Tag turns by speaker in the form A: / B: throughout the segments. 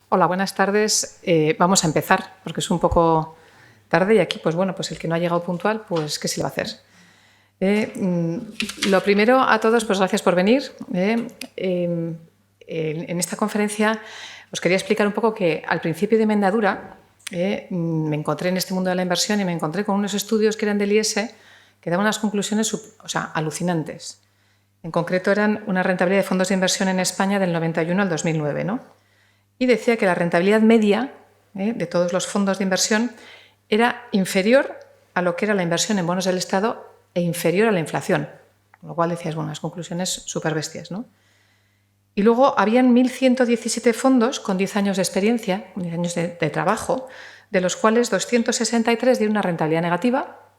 A: Hola, buenas tardes. Vamos a empezar, porque es un poco tarde y aquí, pues bueno, pues el que no ha llegado puntual, pues ¿qué se le va a hacer? Lo primero a todos, pues gracias por venir. En esta conferencia os quería explicar un poco que al principio de mi andadura me encontré en este mundo de la inversión y me encontré con unos estudios que eran del IES que daban unas conclusiones alucinantes. En concreto eran una rentabilidad de fondos de inversión en España del 91 al 2009, ¿no? Y decía que la rentabilidad media de todos los fondos de inversión era inferior a lo que era la inversión en bonos del Estado e inferior a la inflación. Con lo cual decías, bueno, las conclusiones súper bestias, ¿no? Y luego habían 1.117 fondos con 10 años de experiencia, 10 años de trabajo, de los cuales 263 de una rentabilidad negativa,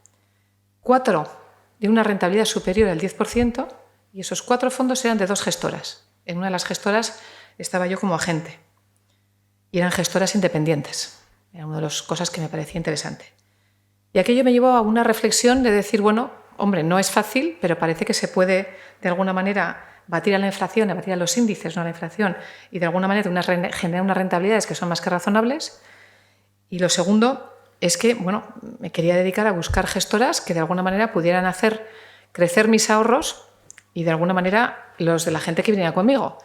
A: 4 de una rentabilidad superior al 10%, y esos 4 fondos eran de 2 gestoras. En una de las gestoras estaba yo como agente. Y eran gestoras independientes. Era una de las cosas que me parecía interesante. Y aquello me llevó a una reflexión de decir, bueno, hombre, no es fácil, pero parece que se puede, de alguna manera, batir a la inflación, batir a los índices, no a la inflación, y de alguna manera generar unas rentabilidades que son más que razonables. Y lo segundo es que, bueno, me quería dedicar a buscar gestoras que de alguna manera pudieran hacer crecer mis ahorros y de alguna manera los de la gente que venía conmigo.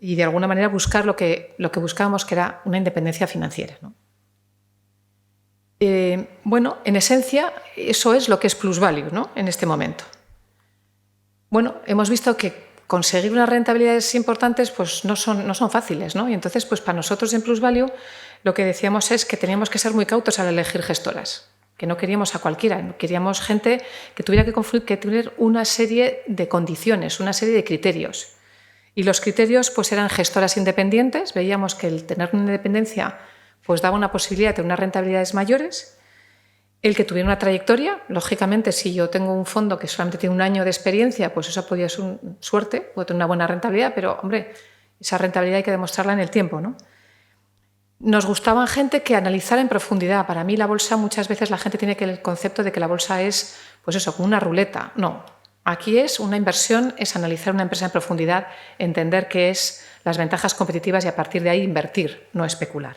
A: Y de alguna manera buscar lo que buscábamos, que era una independencia financiera, ¿no? Bueno, en esencia, eso es lo que es plusvalue, ¿no? En este momento. Bueno, hemos visto que conseguir unas rentabilidades importantes pues no son fáciles, ¿no? Y entonces, pues para nosotros en plusvalue lo que decíamos es que teníamos que ser muy cautos al elegir gestoras, que no queríamos a cualquiera, queríamos gente que tuviera que tener una serie de condiciones, una serie de criterios. Y los criterios pues eran gestoras independientes. Veíamos que el tener una independencia pues daba una posibilidad de tener unas rentabilidades mayores. El que tuviera una trayectoria, lógicamente, si yo tengo un fondo que solamente tiene un año de experiencia, pues eso podría ser suerte, puedo tener una buena rentabilidad, pero, hombre, esa rentabilidad hay que demostrarla en el tiempo, ¿no? Nos gustaba gente que analizara en profundidad. Para mí la bolsa, muchas veces la gente tiene el concepto de que la bolsa es, pues eso, como una ruleta. No. Aquí es una inversión, es analizar una empresa en profundidad, entender qué es las ventajas competitivas y a partir de ahí invertir, no especular.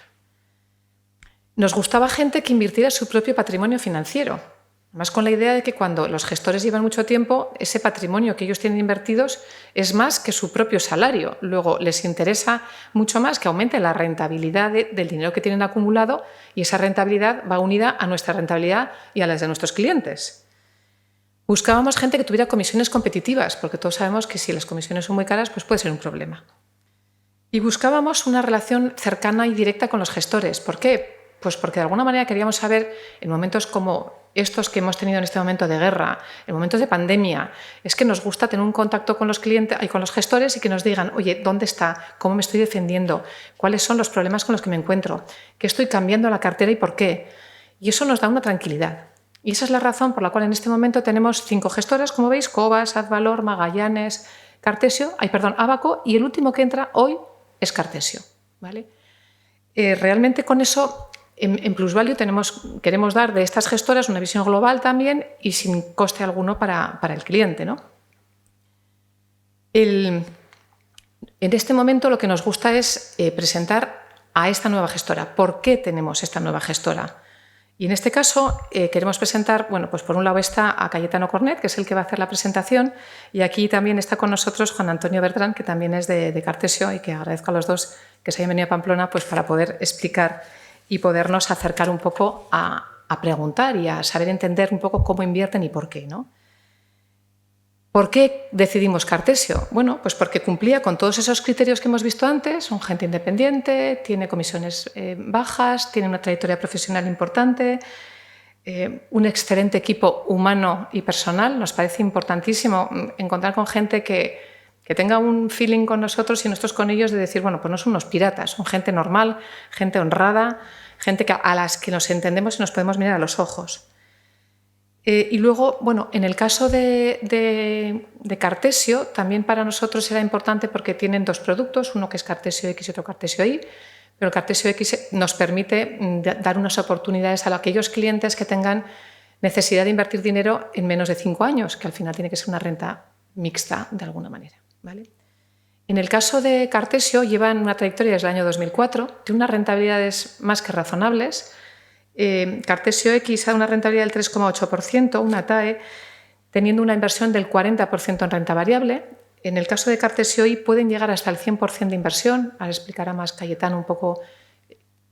A: Nos gustaba gente que invirtiera su propio patrimonio financiero, más con la idea de que cuando los gestores llevan mucho tiempo, ese patrimonio que ellos tienen invertidos es más que su propio salario. Luego les interesa mucho más que aumente la rentabilidad del dinero que tienen acumulado y esa rentabilidad va unida a nuestra rentabilidad y a las de nuestros clientes. Buscábamos gente que tuviera comisiones competitivas, porque todos sabemos que si las comisiones son muy caras, pues puede ser un problema. Y buscábamos una relación cercana y directa con los gestores. ¿Por qué? Pues porque de alguna manera queríamos saber, en momentos como estos que hemos tenido en este momento de guerra, en momentos de pandemia, es que nos gusta tener un contacto con los clientes y con los gestores y que nos digan, oye, ¿dónde está? ¿Cómo me estoy defendiendo? ¿Cuáles son los problemas con los que me encuentro? ¿Qué estoy cambiando la cartera y por qué? Y eso nos da una tranquilidad. Y esa es la razón por la cual en este momento tenemos 5 gestoras, como veis, Cobas, Advalor, Magallanes, Abaco, y el último que entra hoy es Cartesio, ¿vale? Realmente con eso, en plusvalue queremos dar de estas gestoras una visión global también y sin coste alguno para el cliente, ¿no? En este momento lo que nos gusta es presentar a esta nueva gestora. ¿Por qué tenemos esta nueva gestora? Y en este caso queremos presentar, bueno, pues por un lado está a Cayetano Cornet, que es el que va a hacer la presentación, y aquí también está con nosotros Juan Antonio Bertrán, que también es de Cartesio, y que agradezco a los dos que se hayan venido a Pamplona pues para poder explicar y podernos acercar un poco a preguntar y a saber entender un poco cómo invierten y por qué, ¿no? ¿Por qué decidimos Cartesio? Bueno, pues porque cumplía con todos esos criterios que hemos visto antes, son gente independiente, tiene comisiones bajas, tiene una trayectoria profesional importante, un excelente equipo humano y personal. Nos parece importantísimo encontrar con gente que tenga un feeling con nosotros y nosotros con ellos de decir, bueno, pues no son unos piratas, son gente normal, gente honrada, gente a las que nos entendemos y nos podemos mirar a los ojos. Y luego, bueno, en el caso de Cartesio, también para nosotros era importante porque tienen 2 productos, uno que es Cartesio X y otro Cartesio Y, pero Cartesio X nos permite dar unas oportunidades a aquellos clientes que tengan necesidad de invertir dinero en menos de 5 años, que al final tiene que ser una renta mixta de alguna manera, ¿vale? En el caso de Cartesio, llevan una trayectoria desde el año 2004, tiene unas rentabilidades más que razonables. Cartesio X da una rentabilidad del 3,8%, una TAE, teniendo una inversión del 40% en renta variable. En el caso de Cartesio Y pueden llegar hasta el 100% de inversión, ahora explicará más Cayetano un poco,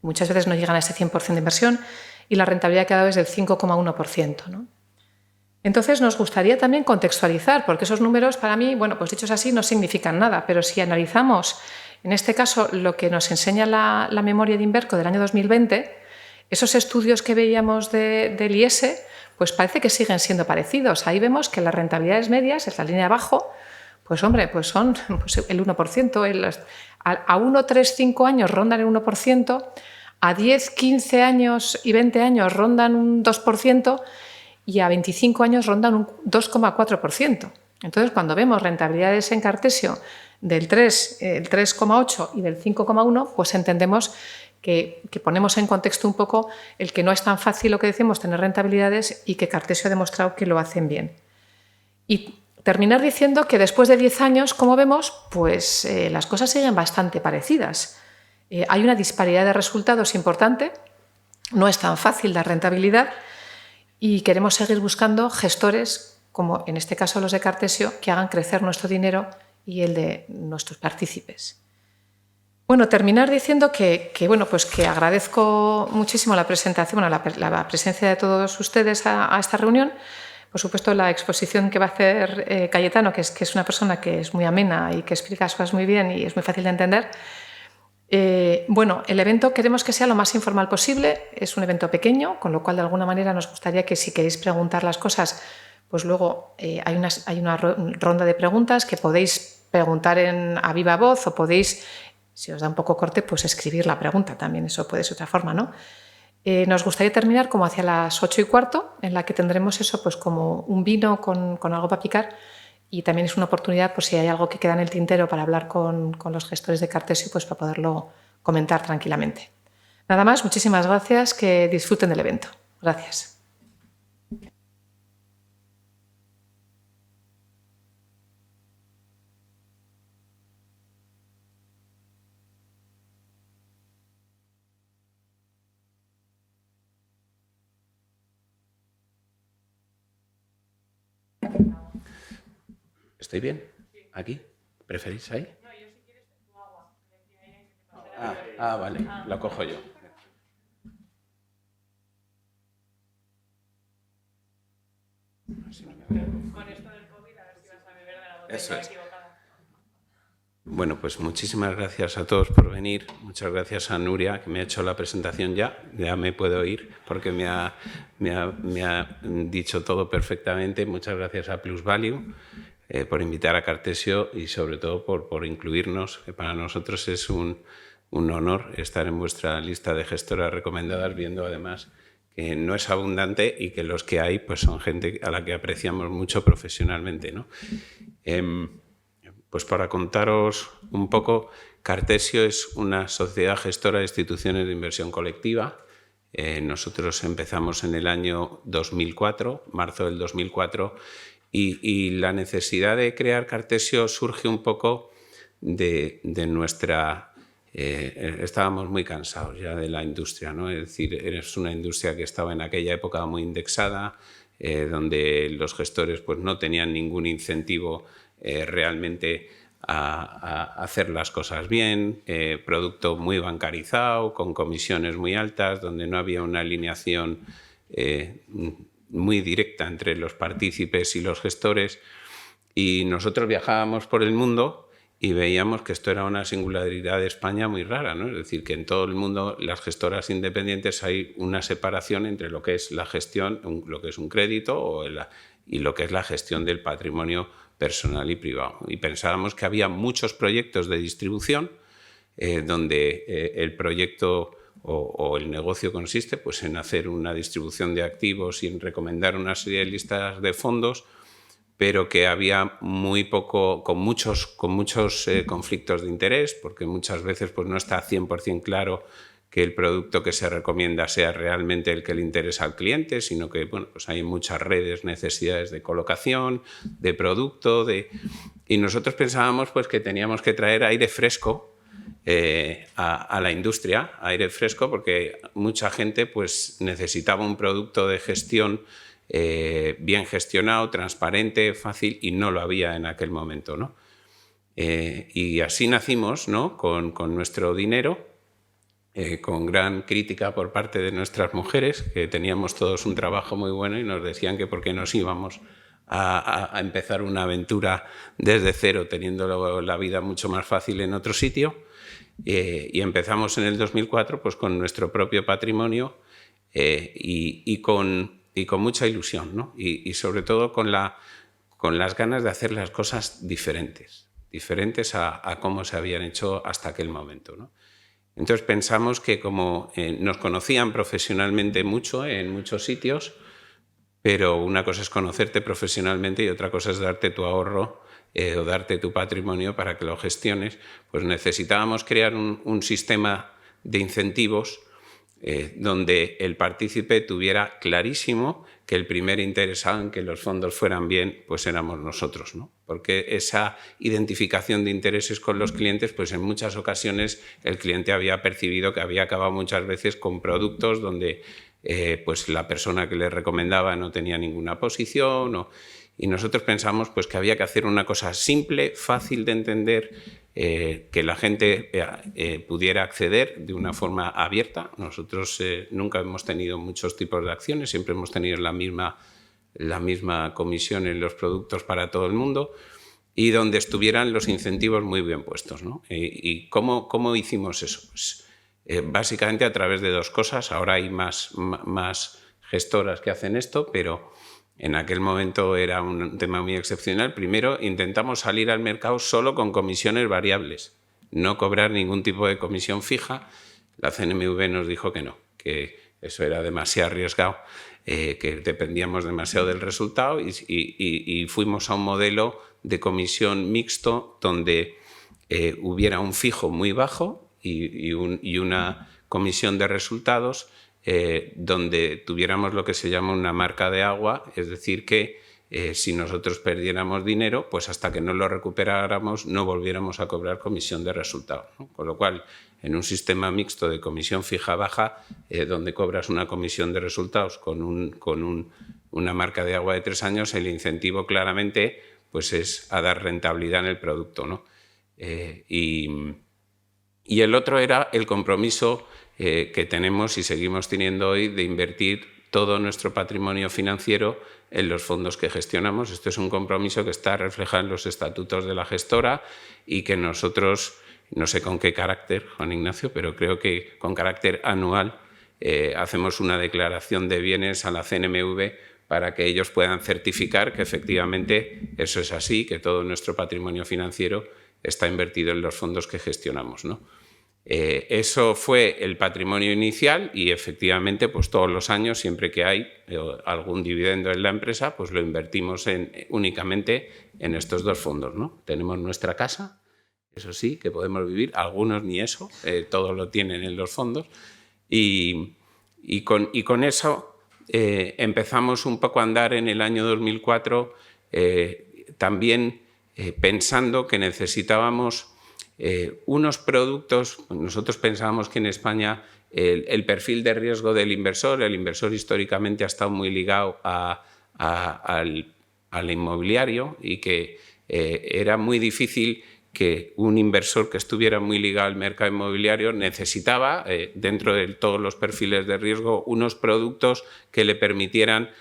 A: muchas veces no llegan a ese 100% de inversión, y la rentabilidad que ha dado es del 5,1%, ¿no? Entonces nos gustaría también contextualizar, porque esos números para mí, bueno, pues dichos así no significan nada, pero si analizamos, en este caso, lo que nos enseña la memoria de Inverco del año 2020, esos estudios que veíamos del IES, pues parece que siguen siendo parecidos. Ahí vemos que las rentabilidades medias, es la línea de abajo, pues hombre, pues son pues el 1%, a 1, 3, 5 años rondan el 1%, a 10, 15 años y 20 años rondan un 2%, y a 25 años rondan un 2,4%. Entonces, cuando vemos rentabilidades en Cartesio del 3,8 y del 5,1, pues entendemos que ponemos en contexto un poco el que no es tan fácil lo que decimos tener rentabilidades y que Cartesio ha demostrado que lo hacen bien. Y terminar diciendo que después de 10 años, como vemos, pues las cosas siguen bastante parecidas. Hay una disparidad de resultados importante, no es tan fácil dar rentabilidad, y queremos seguir buscando gestores, como en este caso los de Cartesio, que hagan crecer nuestro dinero y el de nuestros partícipes. Bueno, terminar diciendo que agradezco muchísimo la presentación, la presencia de todos ustedes a esta reunión. Por supuesto, la exposición que va a hacer Cayetano, que es una persona que es muy amena y que explica las cosas muy bien y es muy fácil de entender. El evento queremos que sea lo más informal posible, es un evento pequeño, con lo cual de alguna manera nos gustaría que si queréis preguntar las cosas, pues luego hay una ronda de preguntas que podéis preguntar a viva voz o podéis, si os da un poco corte, pues escribir la pregunta también, eso puede ser otra forma, ¿no? Nos gustaría terminar como hacia las 8:15, en la que tendremos eso pues como un vino con algo para picar. Y también es una oportunidad, por si hay algo que queda en el tintero para hablar con los gestores de Cartesio, pues para poderlo comentar tranquilamente. Nada más, muchísimas gracias, que disfruten del evento. Gracias.
B: ¿Estoy bien? ¿Aquí? ¿Preferís ahí? No, yo si quieres tu agua. Vale, la cojo yo.
A: Con esto del COVID, a ver si vas a beber de la botella equivocada.
B: Bueno, pues muchísimas gracias a todos por venir. Muchas gracias a Nuria, que me ha hecho la presentación ya me puedo ir porque me ha dicho todo perfectamente. Muchas gracias a Plusvalue por invitar a Cartesio y sobre todo por incluirnos, que para nosotros es un honor estar en vuestra lista de gestoras recomendadas, viendo además que no es abundante y que los que hay pues son gente a la que apreciamos mucho profesionalmente, ¿no? Pues para contaros un poco, Cartesio es una sociedad gestora de instituciones de inversión colectiva. Nosotros empezamos en el año 2004, marzo del 2004, y la necesidad de crear Cartesio surge un poco de nuestra... estábamos muy cansados ya de la industria, ¿no? Es decir, es una industria que estaba en aquella época muy indexada, donde los gestores pues, no tenían ningún incentivo realmente a hacer las cosas bien, producto muy bancarizado, con comisiones muy altas, donde no había una alineación muy directa entre los partícipes y los gestores. Y nosotros viajábamos por el mundo y veíamos que esto era una singularidad de España muy rara, ¿no? Es decir, que en todo el mundo las gestoras independientes hay una separación entre lo que es la gestión, lo que es un crédito y lo que es la gestión del patrimonio personal y privado. Y pensábamos que había muchos proyectos de distribución donde el proyecto o el negocio consiste pues, en hacer una distribución de activos y en recomendar una serie de listas de fondos, pero que había muy poco, con muchos conflictos de interés, porque muchas veces pues, no está 100% claro que el producto que se recomienda sea realmente el que le interesa al cliente, sino que bueno, pues hay muchas redes, necesidades de colocación, de producto, y nosotros pensábamos pues, que teníamos que traer aire fresco a la industria, aire fresco, porque mucha gente pues, necesitaba un producto de gestión bien gestionado, transparente, fácil, y no lo había en aquel momento, ¿no? Y así nacimos, ¿no? con nuestro dinero, con gran crítica por parte de nuestras mujeres, que teníamos todos un trabajo muy bueno y nos decían que por qué nos íbamos a empezar una aventura desde cero, teniendo la vida mucho más fácil en otro sitio. Y empezamos en el 2004 pues, con nuestro propio patrimonio y con mucha ilusión, ¿no? Y sobre todo con las ganas de hacer las cosas diferentes a cómo se habían hecho hasta aquel momento, ¿no? Entonces pensamos que como nos conocían profesionalmente mucho en muchos sitios, pero una cosa es conocerte profesionalmente y otra cosa es darte tu ahorro o darte tu patrimonio para que lo gestiones, pues necesitábamos crear un sistema de incentivos donde el partícipe tuviera clarísimo que el primer interesado en que los fondos fueran bien, pues éramos nosotros, ¿no? Porque esa identificación de intereses con los clientes, pues en muchas ocasiones el cliente había percibido que había acabado muchas veces con productos donde pues la persona que le recomendaba no tenía ninguna posición, y nosotros pensamos pues, que había que hacer una cosa simple, fácil de entender, que la gente pudiera acceder de una forma abierta. Nosotros nunca hemos tenido muchos tipos de acciones, siempre hemos tenido la misma comisión en los productos para todo el mundo y donde estuvieran los incentivos muy bien puestos, ¿no? ¿Y cómo hicimos eso? Pues, básicamente a través de dos cosas. Ahora hay más gestoras que hacen esto, pero en aquel momento era un tema muy excepcional. Primero, intentamos salir al mercado solo con comisiones variables, no cobrar ningún tipo de comisión fija. La CNMV nos dijo que no, que eso era demasiado arriesgado, que dependíamos demasiado del resultado y fuimos a un modelo de comisión mixto donde hubiera un fijo muy bajo y una comisión de resultados donde tuviéramos lo que se llama una marca de agua, es decir, que si nosotros perdiéramos dinero, pues hasta que no lo recuperáramos no volviéramos a cobrar comisión de resultados, ¿no? Con lo cual, en un sistema mixto de comisión fija-baja, donde cobras una comisión de resultados con una marca de agua de 3 años, el incentivo claramente pues es a dar rentabilidad en el producto, ¿no? Y el otro era el compromiso que tenemos y seguimos teniendo hoy de invertir todo nuestro patrimonio financiero en los fondos que gestionamos. Esto es un compromiso que está reflejado en los estatutos de la gestora y que nosotros, no sé con qué carácter, Juan Ignacio, pero creo que con carácter anual hacemos una declaración de bienes a la CNMV para que ellos puedan certificar que efectivamente eso es así, que todo nuestro patrimonio financiero está invertido en los fondos que gestionamos, ¿no? Eso fue el patrimonio inicial y efectivamente pues todos los años, siempre que hay algún dividendo en la empresa, pues lo invertimos únicamente en estos dos fondos, ¿no? Tenemos nuestra casa, eso sí, que podemos vivir, algunos ni eso, todo lo tienen en los fondos y con eso empezamos un poco a andar en el año 2004 también pensando que necesitábamos unos productos. Nosotros pensábamos que en España el perfil de riesgo del inversor, el inversor históricamente ha estado muy ligado al inmobiliario y que era muy difícil que un inversor que estuviera muy ligado al mercado inmobiliario necesitaba, dentro de todos los perfiles de riesgo, unos productos que le permitieran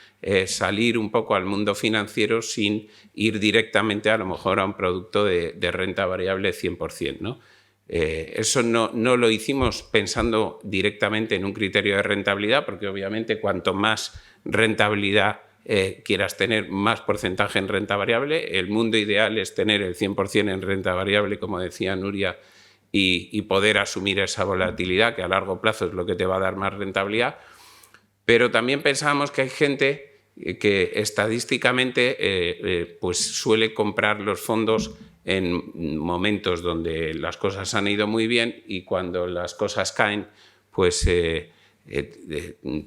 B: salir un poco al mundo financiero sin ir directamente a lo mejor a un producto de renta variable 100%, ¿no? Eso no lo hicimos pensando directamente en un criterio de rentabilidad, porque obviamente cuanto más rentabilidad quieras tener, más porcentaje en renta variable. El mundo ideal es tener el 100% en renta variable, como decía Nuria, y poder asumir esa volatilidad, que a largo plazo es lo que te va a dar más rentabilidad. Pero también pensábamos que hay gente que estadísticamente pues suele comprar los fondos en momentos donde las cosas han ido muy bien y cuando las cosas caen, pues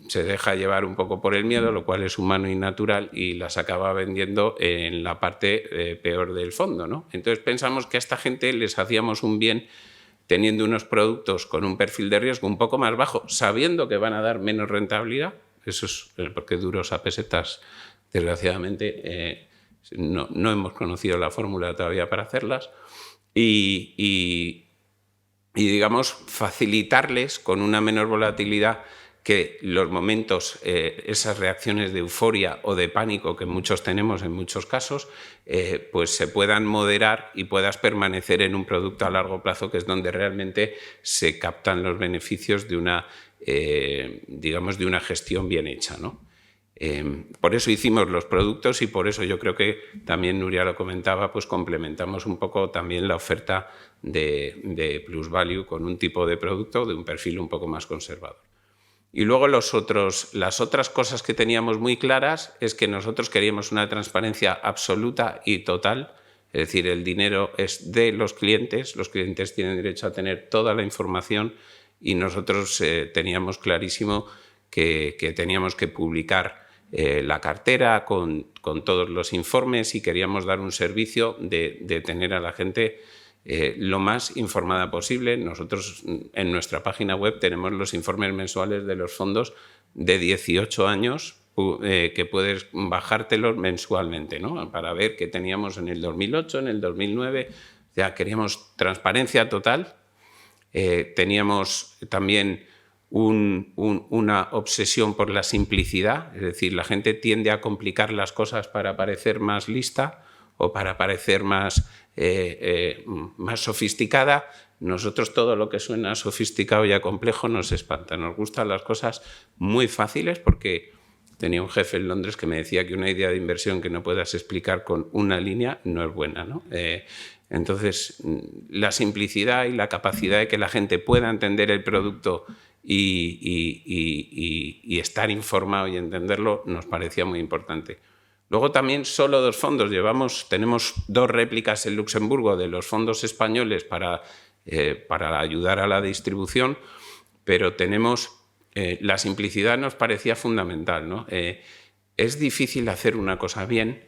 B: se deja llevar un poco por el miedo, lo cual es humano y natural, y las acaba vendiendo en la parte peor del fondo, ¿no? Entonces pensamos que a esta gente les hacíamos un bien teniendo unos productos con un perfil de riesgo un poco más bajo, sabiendo que van a dar menos rentabilidad. Eso es porque duros a pesetas, desgraciadamente, no hemos conocido la fórmula todavía para hacerlas. Y digamos, facilitarles con una menor volatilidad que los momentos, esas reacciones de euforia o de pánico que muchos tenemos en muchos casos, pues se puedan moderar y puedas permanecer en un producto a largo plazo, que es donde realmente se captan los beneficios de una, digamos, de una gestión bien hecha, ¿no? Por eso hicimos los productos y por eso yo creo que también Nuria lo comentaba, pues complementamos un poco también la oferta de plusvalue con un tipo de producto de un perfil un poco más conservador. Y luego las otras cosas que teníamos muy claras es que nosotros queríamos una transparencia absoluta y total, es decir, el dinero es de los clientes tienen derecho a tener toda la información y nosotros teníamos clarísimo que teníamos que publicar la cartera con todos los informes y queríamos dar un servicio de tener a la gente lo más informada posible. Nosotros en nuestra página web tenemos los informes mensuales de los fondos de 18 años que puedes bajártelos mensualmente, ¿no? Para ver qué teníamos en el 2008, en el 2009. Ya queríamos transparencia total. Teníamos también una obsesión por la simplicidad, es decir, la gente tiende a complicar las cosas para parecer más lista o para parecer más sofisticada. Nosotros todo lo que suena sofisticado y complejo nos espanta. Nos gustan las cosas muy fáciles porque tenía un jefe en Londres que me decía que una idea de inversión que no puedas explicar con una línea no es buena, ¿no? Entonces, la simplicidad y la capacidad de que la gente pueda entender el producto y estar informado y entenderlo nos parecía muy importante. Luego también solo 2 fondos. Tenemos 2 réplicas en Luxemburgo de los fondos españoles para ayudar a la distribución, pero la simplicidad nos parecía fundamental, ¿no? Es difícil hacer una cosa bien,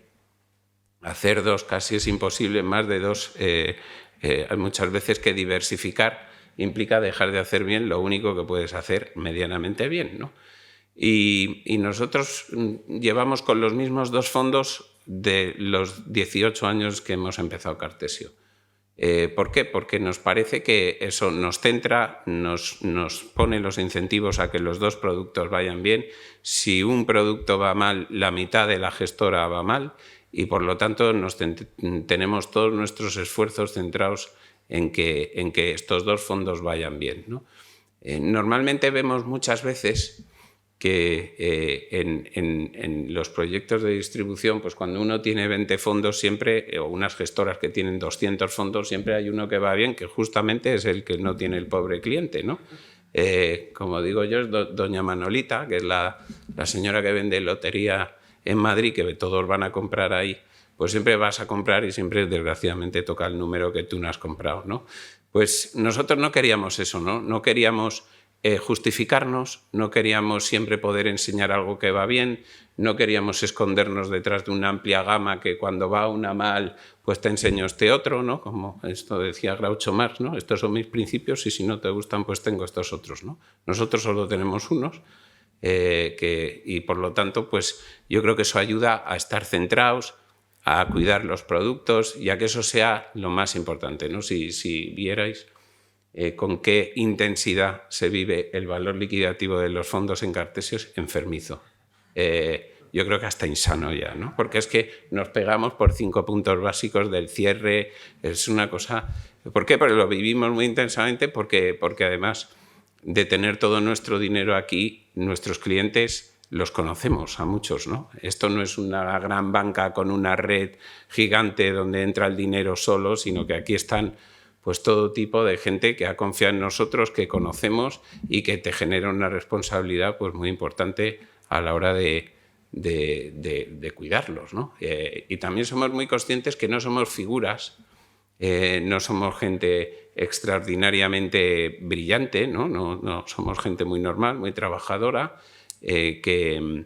B: hacer 2 casi es imposible, más de 2 hay muchas veces que diversificar implica dejar de hacer bien lo único que puedes hacer medianamente bien, ¿no? Y nosotros llevamos con los mismos 2 fondos de los 18 años que hemos empezado Cartesio. ¿Por qué? Porque nos parece que eso nos centra, nos pone los incentivos a que los 2 productos vayan bien. Si un producto va mal, la mitad de la gestora va mal y por lo tanto tenemos todos nuestros esfuerzos centrados en que estos 2 fondos vayan bien, ¿no? Normalmente vemos muchas veces que en los proyectos de distribución, pues cuando uno tiene 20 fondos siempre, o unas gestoras que tienen 200 fondos, siempre hay uno que va bien, que justamente es el que no tiene el pobre cliente, ¿no? Como digo yo, es doña Manolita, que es la señora que vende lotería en Madrid, que todos van a comprar ahí, pues siempre vas a comprar y siempre desgraciadamente toca el número que tú no has comprado, ¿no? Pues nosotros no queríamos eso, ¿no? No queríamos justificarnos, no queríamos siempre poder enseñar algo que va bien, no queríamos escondernos detrás de una amplia gama que cuando va una mal, pues te enseño este otro, ¿no? Como esto decía Groucho Marx, ¿no? Estos son mis principios y si no te gustan, pues tengo estos otros, ¿no? Nosotros solo tenemos unos y por lo tanto, pues yo creo que eso ayuda a estar centrados, a cuidar los productos y a que eso sea lo más importante, ¿no? Si vierais con qué intensidad se vive el valor liquidativo de los fondos en Cartesio, es enfermizo. Yo creo que hasta insano ya, ¿no? Porque es que nos pegamos por 5 puntos básicos del cierre, es una cosa... ¿Por qué? Porque lo vivimos muy intensamente, porque además de tener todo nuestro dinero aquí, nuestros clientes los conocemos a muchos, ¿no? Esto no es una gran banca con una red gigante donde entra el dinero solo, sino que aquí están pues todo tipo de gente que ha confiado en nosotros, que conocemos y que te genera una responsabilidad pues muy importante a la hora de cuidarlos, ¿no? Y también somos muy conscientes que no somos figuras, no somos gente extraordinariamente brillante, ¿no? No somos gente muy normal, muy trabajadora, que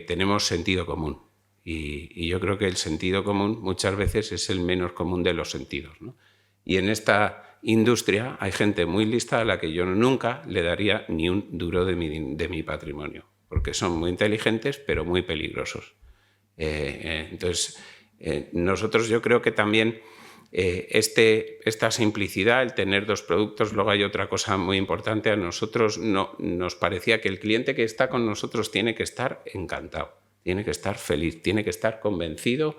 B: tenemos sentido común. Y yo creo que el sentido común muchas veces es el menos común de los sentidos, ¿no? Y en esta industria hay gente muy lista a la que yo nunca le daría ni un duro de mi patrimonio, porque son muy inteligentes pero muy peligrosos. Entonces, nosotros yo creo que también esta simplicidad, el tener dos productos. Luego hay otra cosa muy importante, a nosotros nos parecía que el cliente que está con nosotros tiene que estar encantado, tiene que estar feliz, tiene que estar convencido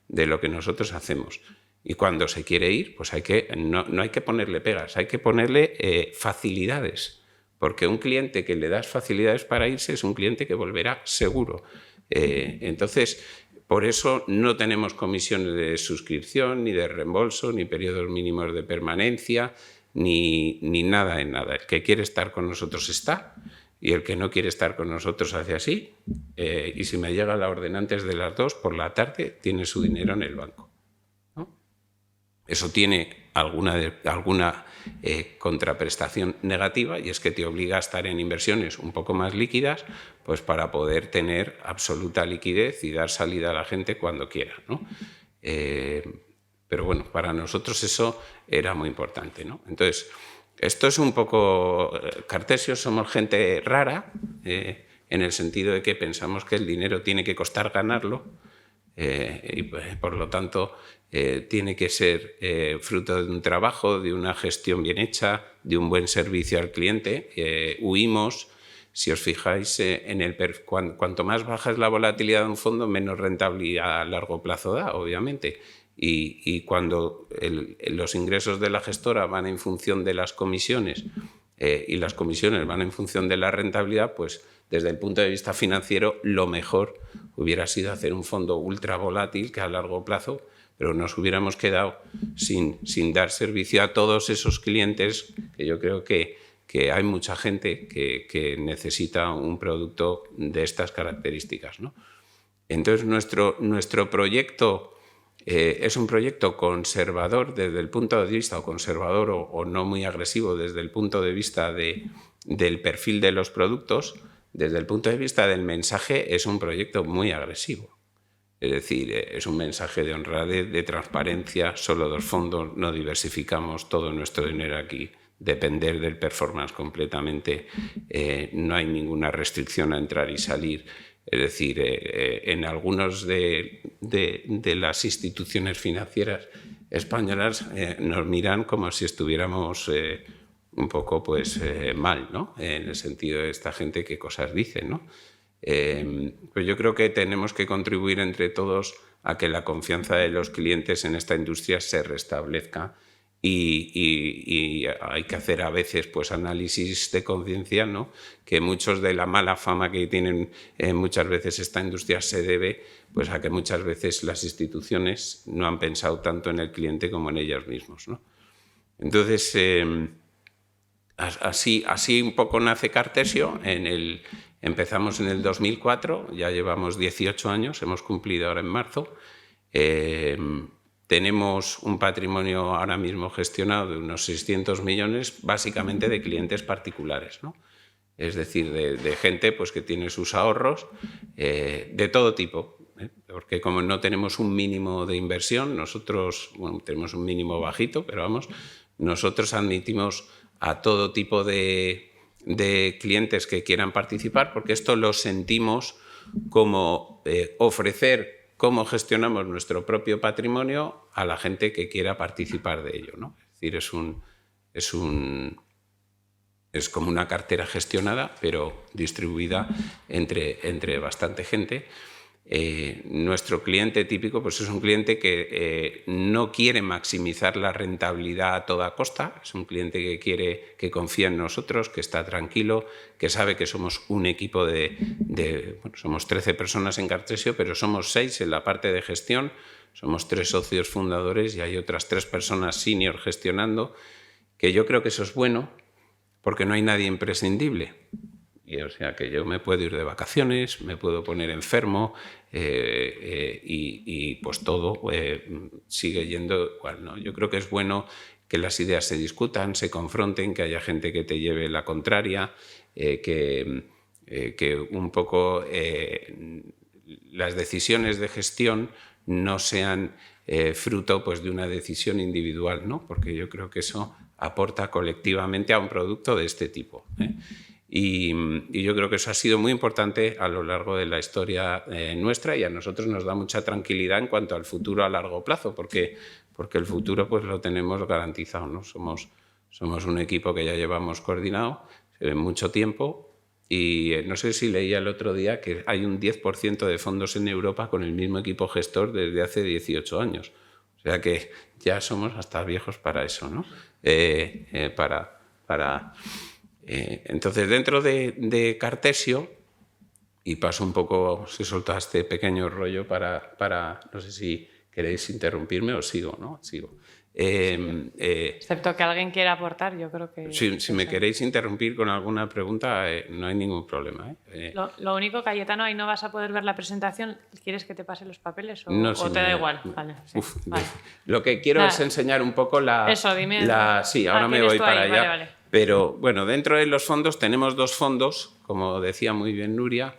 B: de lo que nosotros hacemos. Y cuando se quiere ir, pues no hay que ponerle pegas, hay que ponerle facilidades, porque un cliente que le das facilidades para irse es un cliente que volverá seguro. Entonces, por eso no tenemos comisiones de suscripción, ni de reembolso, ni periodos mínimos de permanencia, ni nada en nada. El que quiere estar con nosotros está, y el que no quiere estar con nosotros hace así, y si me llega la orden antes de las 2 por la tarde, tiene su dinero en el banco, ¿no? Eso tiene alguna contraprestación negativa, y es que te obliga a estar en inversiones un poco más líquidas, pues para poder tener absoluta liquidez y dar salida a la gente cuando quiera, ¿no? Pero bueno, para nosotros eso era muy importante, ¿no? Entonces, esto es un poco Cartesio, somos gente rara, en el sentido de que pensamos que el dinero tiene que costar ganarlo, y por lo tanto tiene que ser fruto de un trabajo, de una gestión bien hecha, de un buen servicio al cliente. Huimos, si os fijáis, cuanto más baja es la volatilidad de un fondo, menos rentabilidad a largo plazo da, obviamente. Y cuando los ingresos de la gestora van en función de las comisiones, y las comisiones van en función de la rentabilidad, pues desde el punto de vista financiero lo mejor hubiera sido hacer un fondo ultra volátil que a largo plazo, pero nos hubiéramos quedado sin dar servicio a todos esos clientes, que yo creo que hay mucha gente que necesita un producto de estas características, ¿no? Entonces nuestro proyecto es un proyecto conservador desde el punto de vista, o conservador o no muy agresivo desde el punto de vista del perfil de los productos. Desde el punto de vista del mensaje es un proyecto muy agresivo. Es decir, es un mensaje de honradez, de transparencia, solo 2 fondos, no diversificamos todo nuestro dinero aquí, depender del performance completamente, no hay ninguna restricción a entrar y salir. Es decir, en algunas de las instituciones financieras españolas nos miran como si estuviéramos un poco pues, mal, ¿no? En el sentido de esta gente qué cosas dice, ¿no? Pues yo creo que tenemos que contribuir entre todos a que la confianza de los clientes en esta industria se restablezca, y hay que hacer a veces pues análisis de conciencia, ¿no? Que muchos de la mala fama que tienen muchas veces esta industria se debe pues a que muchas veces las instituciones no han pensado tanto en el cliente como en ellas mismos, ¿no? Entonces, así un poco nace Cartesio. Empezamos en el 2004, ya llevamos 18 años, hemos cumplido ahora en marzo. Tenemos un patrimonio ahora mismo gestionado de unos 600 millones, básicamente de clientes particulares, ¿no? Es decir, de gente pues, que tiene sus ahorros de todo tipo, porque como no tenemos un mínimo de inversión, nosotros, bueno, tenemos un mínimo bajito, pero vamos, nosotros admitimos a todo tipo de clientes que quieran participar, porque esto lo sentimos como ofrecer cómo gestionamos nuestro propio patrimonio a la gente que quiera participar de ello, ¿no? Es decir, es como una cartera gestionada, pero distribuida entre bastante gente. Nuestro cliente típico pues es un cliente que no quiere maximizar la rentabilidad a toda costa, es un cliente que confía en nosotros, que está tranquilo, que sabe que somos un equipo bueno, somos 13 personas en Cartesio, pero somos 6 en la parte de gestión, somos 3 socios fundadores y hay otras 3 personas senior gestionando, que yo creo que eso es bueno porque no hay nadie imprescindible. Y, o sea, que yo me puedo ir de vacaciones, me puedo poner enfermo y pues todo sigue yendo igual, ¿no? Yo creo que es bueno que las ideas se discutan, se confronten, que haya gente que te lleve la contraria, que un poco las decisiones de gestión no sean fruto pues, de una decisión individual, ¿no? Porque yo creo que eso aporta colectivamente a un producto de este tipo. Y yo creo que eso ha sido muy importante a lo largo de la historia nuestra, y a nosotros nos da mucha tranquilidad en cuanto al futuro a largo plazo, porque el futuro pues, lo tenemos garantizado, ¿no? Somos un equipo que ya llevamos coordinado mucho tiempo, y no sé si leía el otro día que hay un 10% de fondos en Europa con el mismo equipo gestor desde hace 18 años. O sea que ya somos hasta viejos para eso, ¿no? Entonces, dentro de Cartesio, y paso un poco, se solta este pequeño rollo para no sé si queréis interrumpirme o sigo, ¿no? Sigo.
C: Excepto que alguien quiera aportar, yo creo que...
B: Si me queréis interrumpir con alguna pregunta, no hay ningún problema.
C: Lo único, Cayetano, ahí no vas a poder ver la presentación. ¿Quieres que te pase los papeles o,
B: no,
C: o te da igual? Vale, sí. Vale.
B: Lo que quiero es enseñar un poco la...
C: Eso, dime.
B: Sí, ahora me voy para allá.
C: Vale.
B: Pero bueno, dentro de los fondos tenemos dos fondos, como decía muy bien Nuria.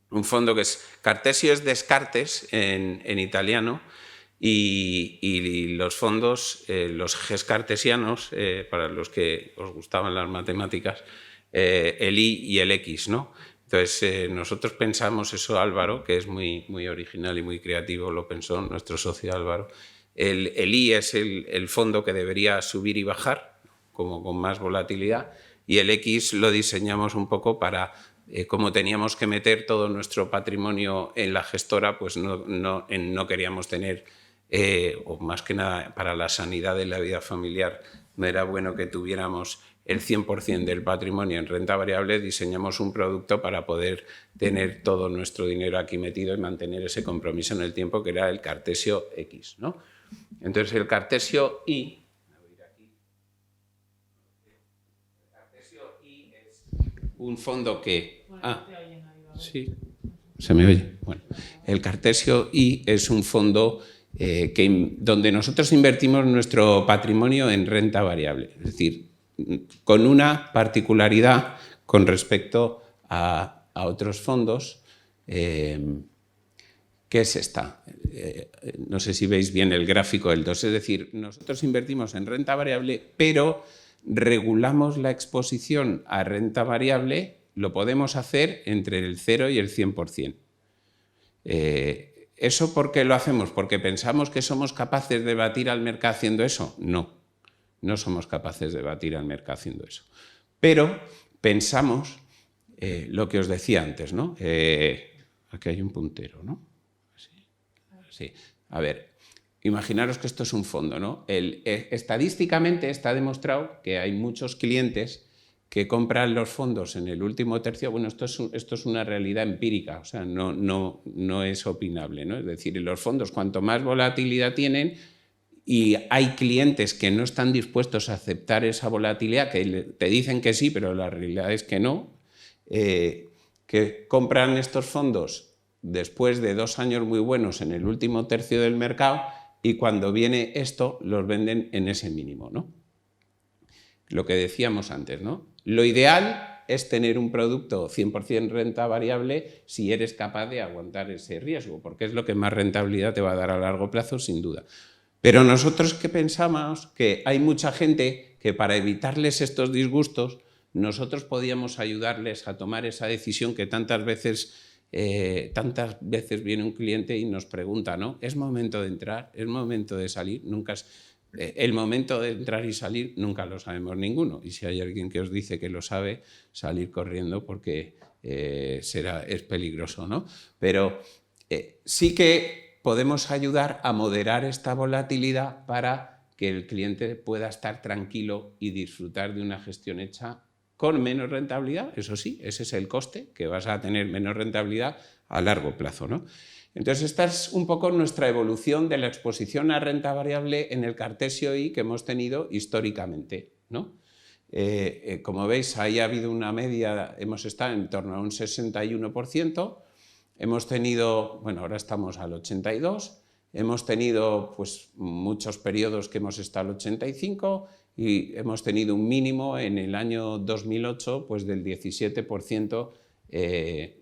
B: Un fondo que es Cartesio, es Descartes en italiano, y los fondos, los GES cartesianos, para los que os gustaban las matemáticas, el I y el X, ¿no? Entonces, nosotros pensamos eso, Álvaro, que es muy, muy original y muy creativo, lo pensó nuestro socio Álvaro. El I es el fondo que debería subir y bajar, como con más volatilidad, y el X lo diseñamos un poco para... como teníamos que meter todo nuestro patrimonio en la gestora, pues no queríamos tener, o más que nada para la sanidad de la vida familiar, no era bueno que tuviéramos el 100% del patrimonio en renta variable. Diseñamos un producto para poder tener todo nuestro dinero aquí metido y mantener ese compromiso en el tiempo, que era el Cartesio X, ¿no? Entonces, el Cartesio I... un fondo que... sí, se me oye. Bueno, el Cartesio I es un fondo donde nosotros invertimos nuestro patrimonio en renta variable, es decir, con una particularidad con respecto a otros fondos, que es esta. No sé si veis bien el gráfico del 2, es decir, nosotros invertimos en renta variable, pero regulamos la exposición a renta variable, lo podemos hacer entre el 0 y el 100%. ¿Eso por qué lo hacemos? ¿Porque pensamos que somos capaces de batir al mercado haciendo eso? No, no somos capaces de batir al mercado haciendo eso. Pero pensamos lo que os decía antes, ¿no? Aquí hay un puntero, ¿no? Sí. A ver, imaginaros que esto es un fondo, ¿no? Estadísticamente está demostrado que hay muchos clientes que compran los fondos en el último tercio. Bueno, esto es una realidad empírica, o sea, no es opinable, ¿no? Es decir, los fondos, cuanto más volatilidad tienen, y hay clientes que no están dispuestos a aceptar esa volatilidad, que te dicen que sí, pero la realidad es que no, que compran estos fondos después de 2 años muy buenos en el último tercio del mercado, y cuando viene esto los venden en ese mínimo, ¿no? Lo que decíamos antes, ¿no? Lo ideal es tener un producto 100% renta variable si eres capaz de aguantar ese riesgo, porque es lo que más rentabilidad te va a dar a largo plazo, sin duda. Pero nosotros que pensamos que hay mucha gente que, para evitarles estos disgustos, nosotros podíamos ayudarles a tomar esa decisión que tantas veces viene un cliente y nos pregunta, ¿no? ¿Es momento de entrar? ¿Es momento de salir? El momento de entrar y salir nunca lo sabemos ninguno. Y si hay alguien que os dice que lo sabe, salir corriendo, porque es peligroso, ¿no? Pero sí que podemos ayudar a moderar esta volatilidad para que el cliente pueda estar tranquilo y disfrutar de una gestión hecha con menos rentabilidad. Eso sí, ese es el coste, que vas a tener menos rentabilidad a largo plazo, ¿no? Entonces, esta es un poco nuestra evolución de la exposición a renta variable en el Cartesio I que hemos tenido históricamente, ¿no? Como veis, ahí ha habido una media, hemos estado en torno a un 61%, hemos tenido, bueno, ahora estamos al 82%, hemos tenido pues, muchos periodos que hemos estado al 85 y hemos tenido un mínimo en el año 2008 pues, del 17%,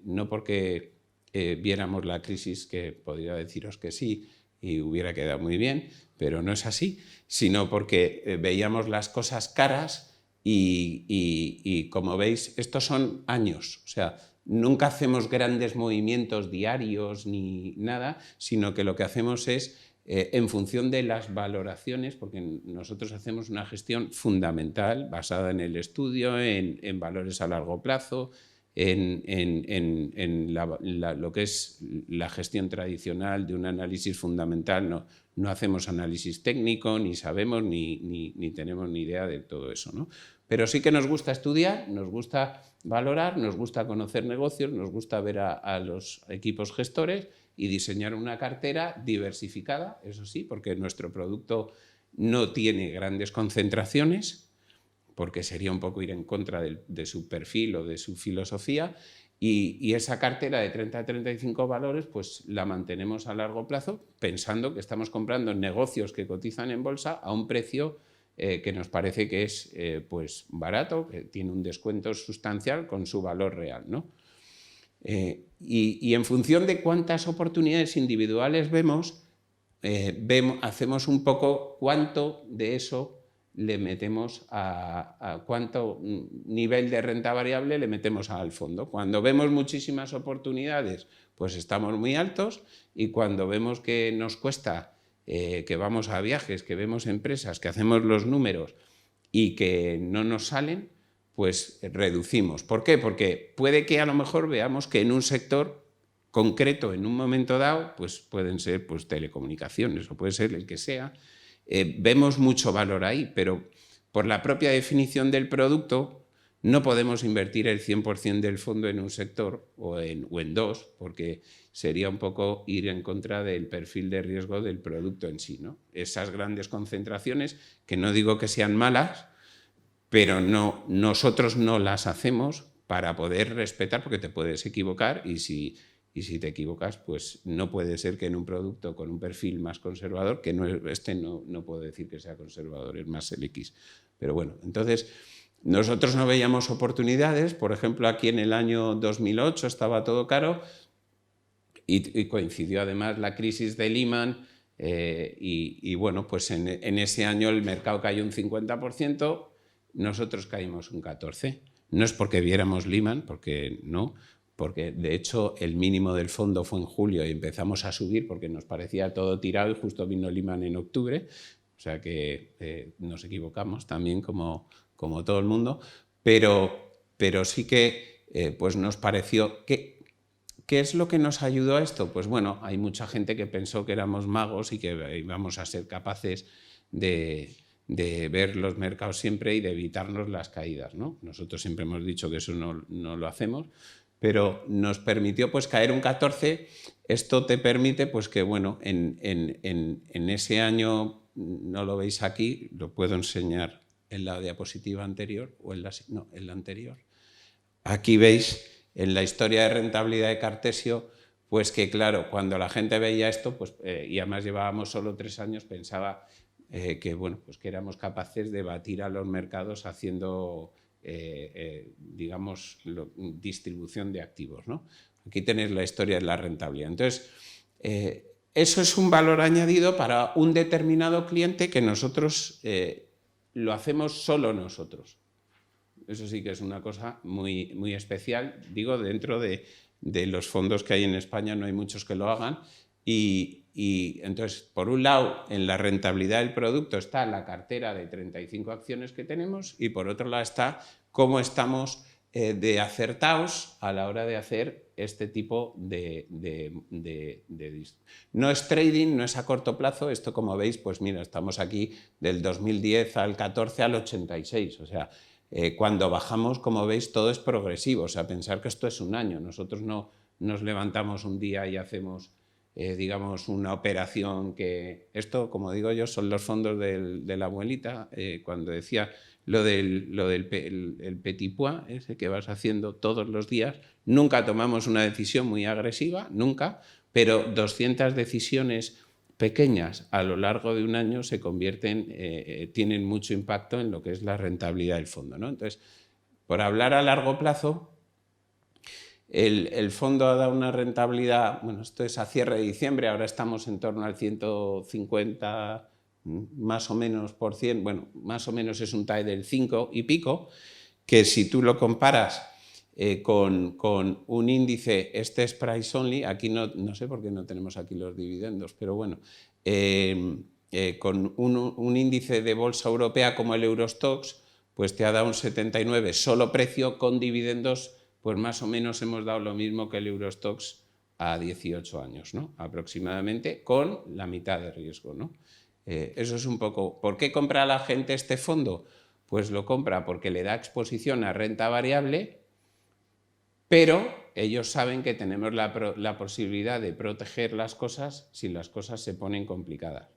B: no porque viéramos la crisis, que podría deciros que sí y hubiera quedado muy bien, pero no es así, sino porque veíamos las cosas caras y como veis, estos son años, o sea, nunca hacemos grandes movimientos diarios ni nada, sino que lo que hacemos es, en función de las valoraciones, porque nosotros hacemos una gestión fundamental basada en el estudio, en valores a largo plazo, en lo que es la gestión tradicional de un análisis fundamental. No hacemos análisis técnico, ni sabemos, ni tenemos ni idea de todo eso, ¿no? Pero sí que nos gusta estudiar, nos gusta valorar, nos gusta conocer negocios, nos gusta ver a los equipos gestores y diseñar una cartera diversificada, eso sí, porque nuestro producto no tiene grandes concentraciones, porque sería un poco ir en contra de su perfil o de su filosofía, y esa cartera de 30 a 35 valores pues la mantenemos a largo plazo pensando que estamos comprando negocios que cotizan en bolsa a un precio que nos parece que es pues barato, que tiene un descuento sustancial con su valor real, ¿no? Y en función de cuántas oportunidades individuales vemos, hacemos un poco cuánto de eso le metemos a cuánto nivel de renta variable le metemos al fondo. Cuando vemos muchísimas oportunidades, pues estamos muy altos, y cuando vemos que nos cuesta, que vamos a viajes, que vemos empresas, que hacemos los números y que no nos salen, pues reducimos. ¿Por qué? Porque puede que a lo mejor veamos que en un sector concreto, en un momento dado, pues pueden ser pues, telecomunicaciones o puede ser el que sea, vemos mucho valor ahí, pero por la propia definición del producto no podemos invertir el 100% del fondo en un sector o en dos, porque sería un poco ir en contra del perfil de riesgo del producto en sí, ¿no? Esas grandes concentraciones, que no digo que sean malas, pero nosotros no las hacemos para poder respetar, porque te puedes equivocar y si te equivocas, pues no puede ser que en un producto con un perfil más conservador, que no puedo decir que sea conservador, es más el X. Pero bueno, entonces nosotros no veíamos oportunidades. Por ejemplo, aquí en el año 2008 estaba todo caro y coincidió además la crisis de Lehman y bueno, pues en ese año el mercado cayó un 50%, nosotros caímos un 14%. No es porque viéramos Lehman, porque no, porque de hecho el mínimo del fondo fue en julio y empezamos a subir porque nos parecía todo tirado y justo vino Lehman en octubre, o sea que nos equivocamos también como todo el mundo, pero sí que pues nos pareció que... ¿Qué es lo que nos ayudó a esto? Pues bueno, hay mucha gente que pensó que éramos magos y que íbamos a ser capaces de ver los mercados siempre y de evitarnos las caídas, ¿no? Nosotros siempre hemos dicho que eso no lo hacemos, pero nos permitió pues caer un 14%. Esto te permite pues que bueno, en ese año, no lo veis aquí, lo puedo enseñar en la diapositiva anterior o en la anterior. Aquí veis en la historia de rentabilidad de Cartesio, pues que claro, cuando la gente veía esto, pues, y además llevábamos solo 3 años, pensaba que bueno, pues que éramos capaces de batir a los mercados haciendo digamos, distribución de activos, ¿no? Aquí tenéis la historia de la rentabilidad. Entonces, eso es un valor añadido para un determinado cliente que nosotros lo hacemos solo nosotros. Eso sí que es una cosa muy, muy especial. Digo, dentro de los fondos que hay en España no hay muchos que lo hagan. Y entonces, por un lado, en la rentabilidad del producto está la cartera de 35 acciones que tenemos y por otro lado está cómo estamos de acertados a la hora de hacer este tipo de... No es trading, no es a corto plazo. Esto, como veis, pues mira, estamos aquí del 2010 al 14 al 86. O sea, cuando bajamos, como veis, todo es progresivo. O sea, pensar que esto es un año. Nosotros no nos levantamos un día y hacemos... digamos, una operación que... Esto, como digo yo, son los fondos de la abuelita. Cuando decía lo del petit pois, ese que vas haciendo todos los días, nunca tomamos una decisión muy agresiva, nunca, pero 200 decisiones pequeñas a lo largo de un año se convierten, tienen mucho impacto en lo que es la rentabilidad del fondo, ¿no? Entonces, por hablar a largo plazo, el fondo ha dado una rentabilidad, bueno, esto es a cierre de diciembre, ahora estamos en torno al 150 más o menos por cien, bueno, más o menos es un TAE del 5 y pico, que si tú lo comparas con un índice, este es price only, aquí no sé por qué no tenemos aquí los dividendos, pero bueno, con un índice de bolsa europea como el Eurostoxx, pues te ha dado un 79 solo precio, con dividendos, pues más o menos hemos dado lo mismo que el Eurostoxx a 18 años, ¿no? Aproximadamente, con la mitad de riesgo, ¿no? Eso es un poco... ¿Por qué compra la gente este fondo? Pues lo compra porque le da exposición a renta variable, pero ellos saben que tenemos la posibilidad de proteger las cosas si las cosas se ponen complicadas.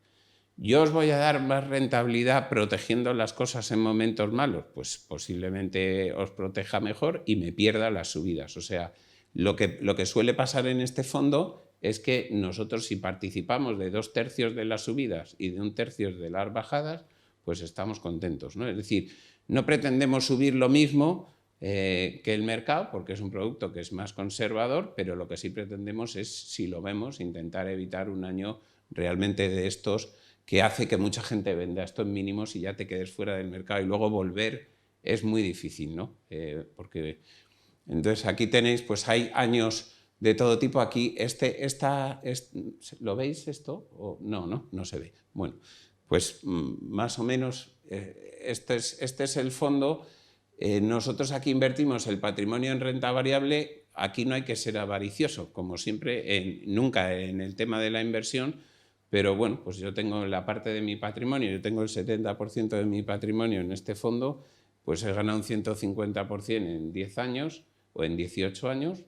B: ¿Yo os voy a dar más rentabilidad protegiendo las cosas en momentos malos? Pues posiblemente os proteja mejor y me pierda las subidas. O sea, lo que suele pasar en este fondo es que nosotros, si participamos de 2/3 de las subidas y de 1/3 de las bajadas, pues estamos contentos, ¿no? Es decir, no pretendemos subir lo mismo que el mercado, porque es un producto que es más conservador, pero lo que sí pretendemos es, si lo vemos, intentar evitar un año realmente de estos que hace que mucha gente venda esto en mínimos y ya te quedes fuera del mercado, y luego volver es muy difícil, ¿no? Entonces aquí tenéis, pues hay años de todo tipo. Aquí ¿lo veis esto? No se ve. Bueno, pues más o menos este es el fondo. Nosotros aquí invertimos el patrimonio en renta variable. Aquí no hay que ser avaricioso, como siempre, nunca en el tema de la inversión, pero bueno, pues yo tengo la parte de mi patrimonio, yo tengo el 70% de mi patrimonio en este fondo, pues he ganado un 150% en 10 años o en 18 años,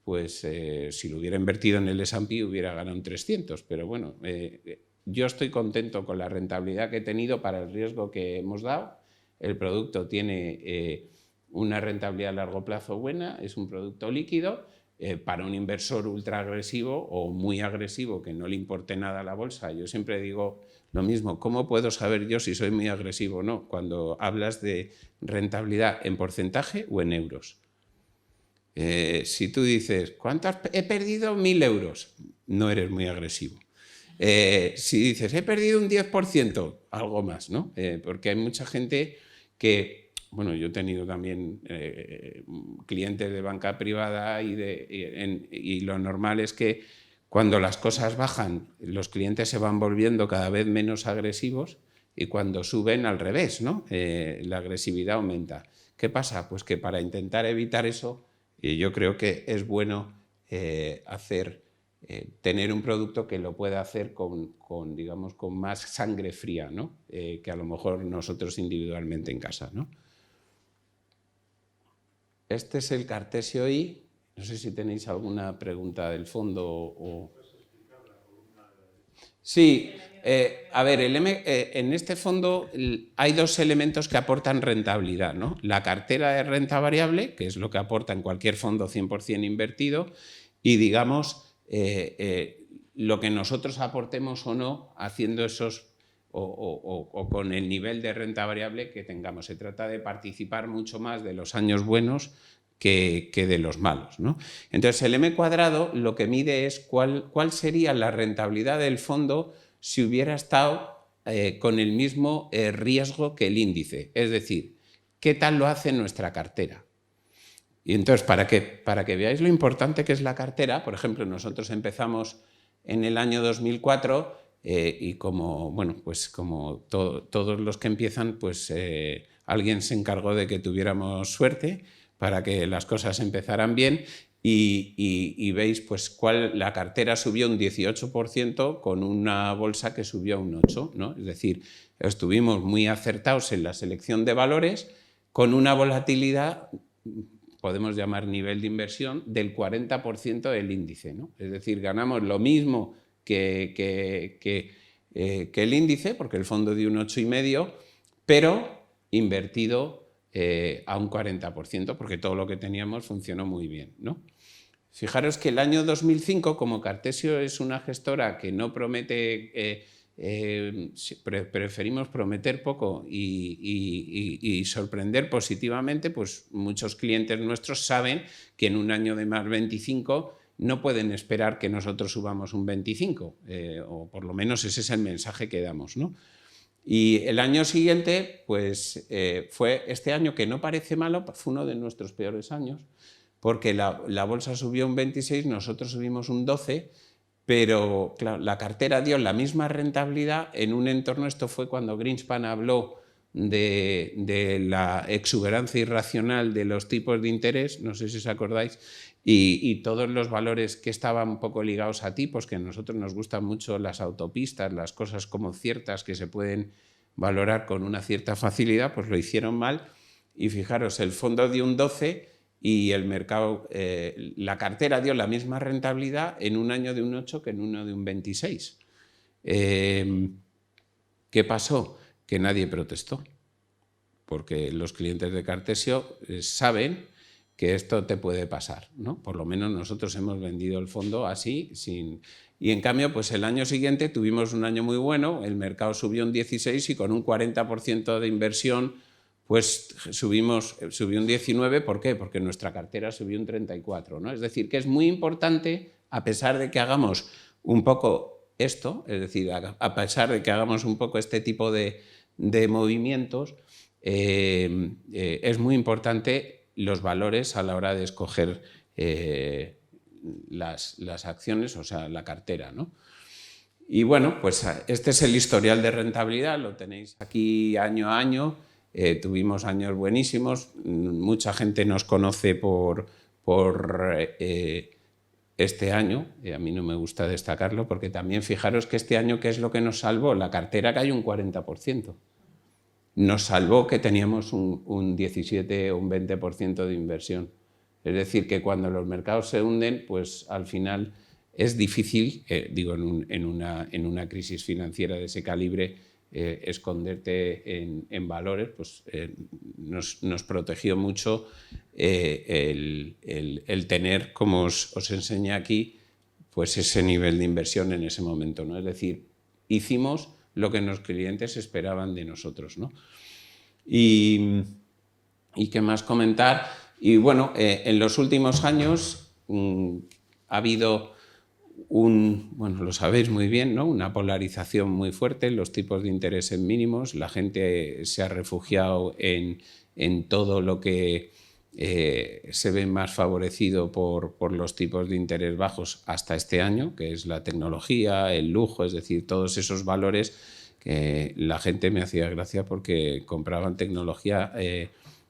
B: pues si lo hubiera invertido en el S&P hubiera ganado un 300, pero bueno, yo estoy contento con la rentabilidad que he tenido para el riesgo que hemos dado. El producto tiene una rentabilidad a largo plazo buena, es un producto líquido. Para un inversor ultra agresivo o muy agresivo que no le importe nada la bolsa, yo siempre digo lo mismo: ¿cómo puedo saber yo si soy muy agresivo o no? Cuando hablas de rentabilidad en porcentaje o en euros. Si tú dices, ¿cuánto he perdido? 1.000 euros, no eres muy agresivo. Si dices, he perdido un 10%, algo más, ¿no? Porque hay mucha gente que... Bueno, yo he tenido también clientes de banca privada y lo normal es que cuando las cosas bajan, los clientes se van volviendo cada vez menos agresivos, y cuando suben, al revés, ¿no? La agresividad aumenta. ¿Qué pasa? Pues que para intentar evitar eso, yo creo que es bueno tener un producto que lo pueda hacer digamos, con más sangre fría, ¿no? Que a lo mejor nosotros individualmente en casa, ¿no? Este es el Cartesio I. No sé si tenéis alguna pregunta del fondo. Sí, a ver, en este fondo hay dos elementos que aportan rentabilidad, ¿no? La cartera de renta variable, que es lo que aporta en cualquier fondo 100% invertido, y digamos lo que nosotros aportemos o no haciendo esos o con el nivel de renta variable que tengamos. Se trata de participar mucho más de los años buenos que de los malos, ¿no? Entonces, el M² lo que mide es cuál sería la rentabilidad del fondo si hubiera estado con el mismo riesgo que el índice. Es decir, ¿qué tal lo hace nuestra cartera? Y entonces, para que veáis lo importante que es la cartera, por ejemplo, nosotros empezamos en el año 2004 y como, bueno, pues como todos los que empiezan, pues alguien se encargó de que tuviéramos suerte para que las cosas empezaran bien, y veis pues la cartera subió un 18% con una bolsa que subió un 8%, ¿no? Es decir, estuvimos muy acertados en la selección de valores con una volatilidad, podemos llamar nivel de inversión, del 40% del índice, ¿no? Es decir, ganamos lo mismo que el índice, porque el fondo dio un 8,5, pero invertido a un 40%, porque todo lo que teníamos funcionó muy bien, ¿no? Fijaros que el año 2005, como Cartesio es una gestora que no promete, preferimos prometer poco y sorprender positivamente, pues muchos clientes nuestros saben que en un año de más 25 no pueden esperar que nosotros subamos un 25, o por lo menos ese es el mensaje que damos, ¿no? Y el año siguiente, pues fue este año que no parece malo, fue uno de nuestros peores años, porque la bolsa subió un 26, nosotros subimos un 12, pero claro, la cartera dio la misma rentabilidad en un entorno. Esto fue cuando Greenspan habló de la exuberancia irracional de los tipos de interés, no sé si os acordáis, y todos los valores que estaban un poco ligados a tipos, que a nosotros nos gustan mucho las autopistas, las cosas como ciertas que se pueden valorar con una cierta facilidad, pues lo hicieron mal. Y fijaros, el fondo dio un 12 y el mercado, la cartera dio la misma rentabilidad en un año de un 8 que en uno de un 26. ¿Qué pasó? Que nadie protestó, porque los clientes de Cartesio saben que esto te puede pasar, ¿no? Por lo menos nosotros hemos vendido el fondo así, y en cambio, pues el año siguiente tuvimos un año muy bueno, el mercado subió un 16 y con un 40% de inversión, pues subió un 19, ¿por qué? Porque nuestra cartera subió un 34, ¿no? Es decir, que es muy importante, a pesar de que hagamos un poco esto, es decir, a pesar de que hagamos un poco este tipo de movimientos, es muy importante los valores a la hora de escoger las acciones, o sea, la cartera, ¿no? Y bueno, pues este es el historial de rentabilidad, lo tenéis aquí año a año. Tuvimos años buenísimos, mucha gente nos conoce por este año, y a mí no me gusta destacarlo, porque también fijaros que este año, ¿qué es lo que nos salvó? La cartera cayó un 40%. Nos salvó que teníamos un 17 o un 20% de inversión. Es decir, que cuando los mercados se hunden, pues al final es difícil, digo, en una crisis financiera de ese calibre, esconderte en valores, pues nos protegió mucho el tener, como os enseñé aquí, pues ese nivel de inversión en ese momento, ¿no? Es decir, hicimos lo que los clientes esperaban de nosotros, ¿no? Y qué más comentar. Y bueno, en los últimos años ha habido bueno, lo sabéis muy bien, ¿no? Una polarización muy fuerte, los tipos de interés en mínimos, la gente se ha refugiado en todo lo que se ve más favorecido por los tipos de interés bajos hasta este año, que es la tecnología, el lujo, es decir, todos esos valores que la gente me hacía gracia porque compraban tecnología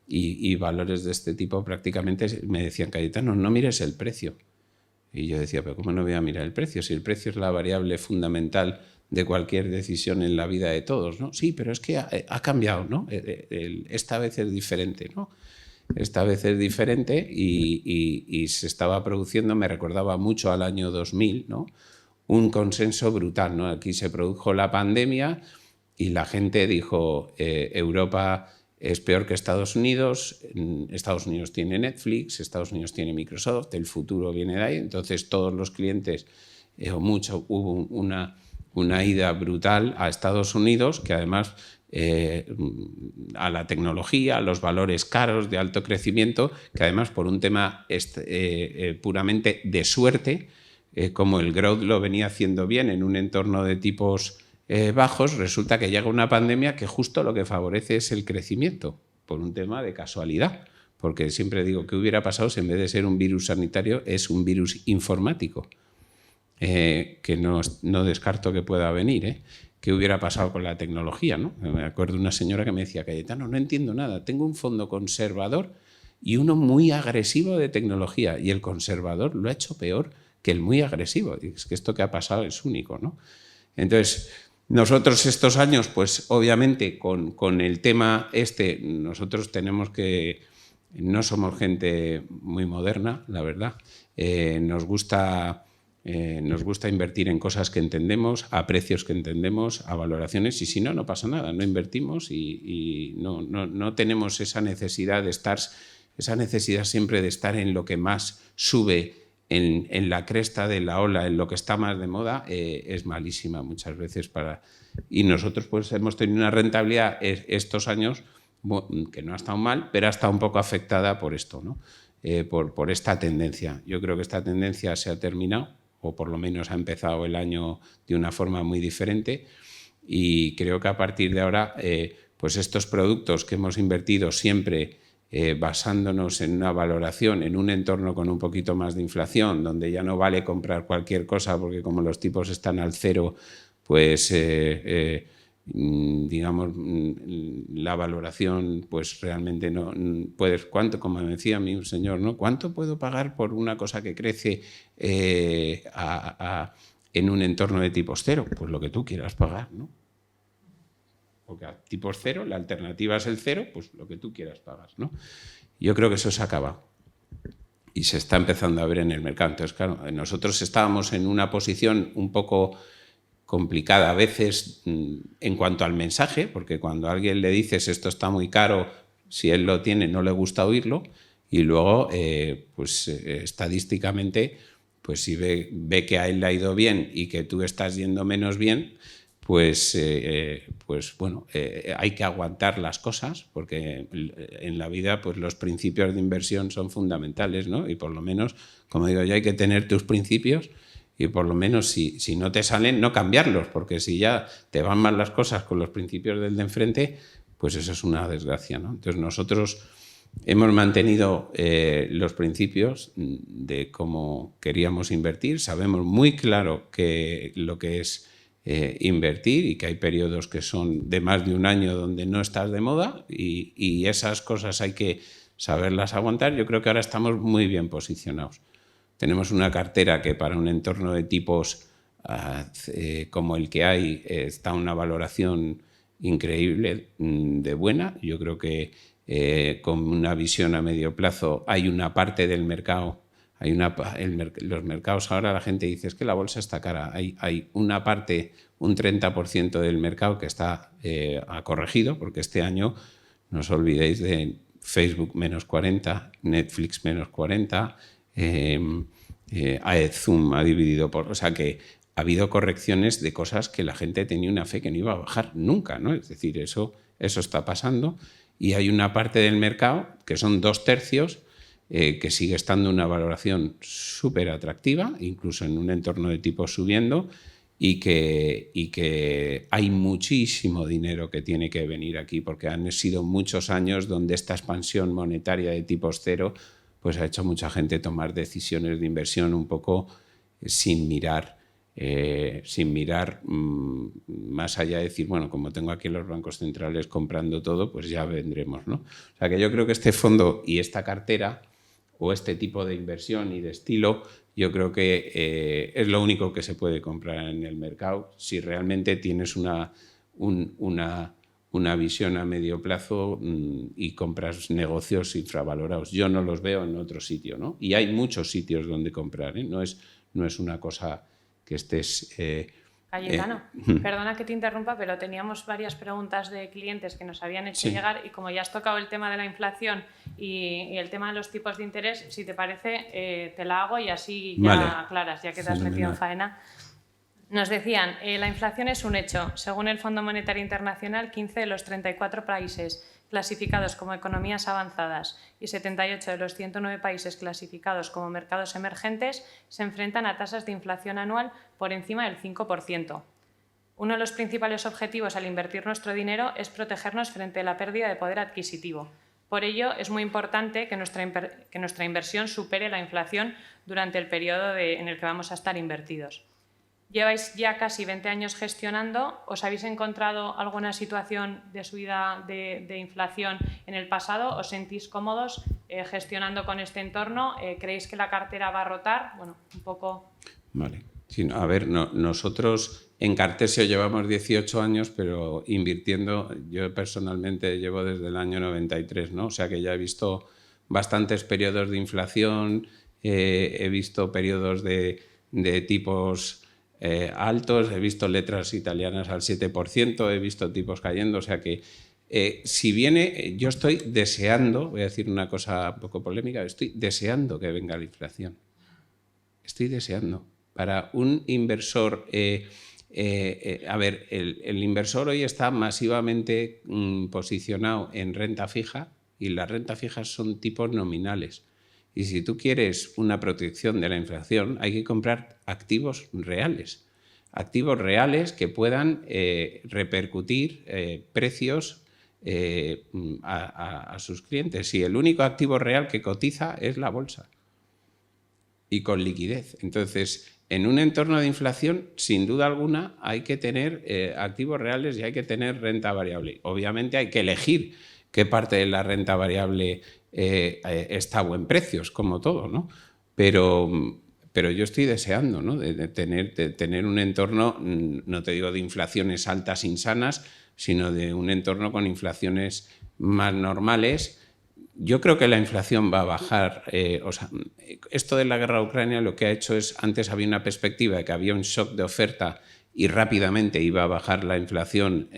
B: y valores de este tipo. Prácticamente me decían: Cayetano, no mires el precio. Y yo decía: pero ¿cómo no voy a mirar el precio? Si el precio es la variable fundamental de cualquier decisión en la vida de todos, ¿no? Sí, pero es que ha cambiado, ¿no? Esta vez es diferente, ¿no? Esta vez es diferente y se estaba produciendo, me recordaba mucho al año 2000, ¿no? Un consenso brutal, ¿no? Aquí se produjo la pandemia y la gente dijo: Europa es peor que Estados Unidos tiene Netflix, Estados Unidos tiene Microsoft, el futuro viene de ahí. Entonces todos los clientes, hubo una ida brutal a Estados Unidos, que además a la tecnología, a los valores caros de alto crecimiento, que además por un tema puramente de suerte, como el growth lo venía haciendo bien en un entorno de tipos bajos, resulta que llega una pandemia que justo lo que favorece es el crecimiento, por un tema de casualidad. Porque siempre digo, ¿qué hubiera pasado si en vez de ser un virus sanitario es un virus informático? Que no descarto que pueda venir, ¿Qué hubiera pasado con la tecnología, ¿no? Me acuerdo de una señora que me decía: Cayetano, no entiendo nada, tengo un fondo conservador y uno muy agresivo de tecnología, y el conservador lo ha hecho peor que el muy agresivo. Y es que esto que ha pasado es único, ¿no? Entonces, nosotros estos años, pues obviamente con el tema nosotros tenemos que... No somos gente muy moderna, la verdad. Nos gusta invertir en cosas que entendemos, a precios que entendemos, a valoraciones, y si no, no pasa nada, no invertimos y no tenemos esa necesidad siempre de estar en lo que más sube en la cresta de la ola, en lo que está más de moda, es malísima muchas veces y nosotros pues hemos tenido una rentabilidad estos años que no ha estado mal, pero ha estado un poco afectada por esto, ¿no? Por esta tendencia. Yo creo que esta tendencia se ha terminado, o por lo menos ha empezado el año de una forma muy diferente, y creo que a partir de ahora pues estos productos que hemos invertido siempre basándonos en una valoración, en un entorno con un poquito más de inflación, donde ya no vale comprar cualquier cosa porque como los tipos están al cero, pues digamos la valoración pues realmente no puedes, ¿cuánto? Como me decía a mí un señor, ¿no? ¿Cuánto puedo pagar por una cosa que crece en un entorno de tipos cero? Pues lo que tú quieras pagar, ¿no? Porque a tipos cero, la alternativa es el cero, pues lo que tú quieras pagar, ¿no? Yo creo que eso se ha acabado y se está empezando a ver en el mercado. Entonces, claro, nosotros estábamos en una posición un poco complicada a veces en cuanto al mensaje, porque cuando a alguien le dices esto está muy caro, si él lo tiene no le gusta oírlo, y luego pues estadísticamente pues si ve que a él le ha ido bien y que tú estás yendo menos bien, pues bueno, hay que aguantar las cosas, porque en la vida pues los principios de inversión son fundamentales, ¿no? Y por lo menos, como digo yo, hay que tener tus principios y por lo menos si no te salen, no cambiarlos, porque si ya te van mal las cosas con los principios del de enfrente, pues eso es una desgracia, ¿no? Entonces nosotros hemos mantenido los principios de cómo queríamos invertir, sabemos muy claro que lo que es invertir y que hay periodos que son de más de un año donde no estás de moda y esas cosas hay que saberlas aguantar. Yo creo que ahora estamos muy bien posicionados. Tenemos una cartera que para un entorno de tipos como el que hay está una valoración increíble de buena. Yo creo que con una visión a medio plazo hay una parte del mercado. Los mercados ahora la gente dice es que la bolsa está cara. Hay una parte, un 30% del mercado que está ha corregido, porque este año no os olvidéis de Facebook menos 40, Netflix menos 40, Zoom ha dividido por... O sea que ha habido correcciones de cosas que la gente tenía una fe que no iba a bajar nunca, ¿no? Es decir, eso está pasando y hay una parte del mercado que son 2/3 que sigue estando una valoración súper atractiva, incluso en un entorno de tipos subiendo, y que hay muchísimo dinero que tiene que venir aquí, porque han sido muchos años donde esta expansión monetaria de tipos cero pues ha hecho a mucha gente tomar decisiones de inversión un poco sin mirar más allá de decir, bueno, como tengo aquí los bancos centrales comprando todo, pues ya vendremos, ¿no? O sea que yo creo que este fondo y esta cartera o este tipo de inversión y de estilo, yo creo que es lo único que se puede comprar en el mercado si realmente tienes una visión a medio plazo y compras negocios infravalorados. Yo no los veo en otro sitio, ¿no? Y hay muchos sitios donde comprar, ¿eh? No es una cosa que estés...
C: Cayetano, perdona que te interrumpa, pero teníamos varias preguntas de clientes que nos habían hecho llegar y como ya has tocado el tema de la inflación y el tema de los tipos de interés, si te parece, te la hago y así ya aclaras, ya que te has metido en faena. Nos decían, la inflación es un hecho. Según el Fondo Monetario Internacional, 15 de los 34 países clasificados como economías avanzadas y 78 de los 109 países clasificados como mercados emergentes se enfrentan a tasas de inflación anual por encima del 5%. Uno de los principales objetivos al invertir nuestro dinero es protegernos frente a la pérdida de poder adquisitivo. Por ello, es muy importante que nuestra inversión supere la inflación durante el periodo en el que vamos a estar invertidos. Lleváis ya casi 20 años gestionando. ¿Os habéis encontrado alguna situación de subida de inflación en el pasado? ¿Os sentís cómodos gestionando con este entorno? ¿Creéis que la cartera va a rotar? Bueno, un poco...
B: Vale. Sí, a ver, nosotros en Cartesio llevamos 18 años, pero invirtiendo, yo personalmente llevo desde el año 93, ¿no? O sea que ya he visto bastantes periodos de inflación, he visto periodos de tipos... altos, he visto letras italianas al 7%, he visto tipos cayendo, o sea que si viene, yo estoy deseando, voy a decir una cosa un poco polémica, estoy deseando que venga la inflación. Estoy deseando. Para un inversor, a ver, el inversor hoy está masivamente posicionado en renta fija y las rentas fijas son tipos nominales. Y si tú quieres una protección de la inflación, hay que comprar activos reales. Activos reales que puedan repercutir precios a sus clientes. Y el único activo real que cotiza es la bolsa. Y con liquidez. Entonces, en un entorno de inflación, sin duda alguna, hay que tener activos reales y hay que tener renta variable. Obviamente hay que elegir qué parte de la renta variable está a buen precios, como todo, ¿no? Pero yo estoy deseando, ¿no? de tener un entorno, no te digo de inflaciones altas insanas, sino de un entorno con inflaciones más normales. Yo creo que la inflación va a bajar. Esto de la guerra de Ucrania lo que ha hecho es, antes había una perspectiva de que había un shock de oferta y rápidamente iba a bajar la inflación.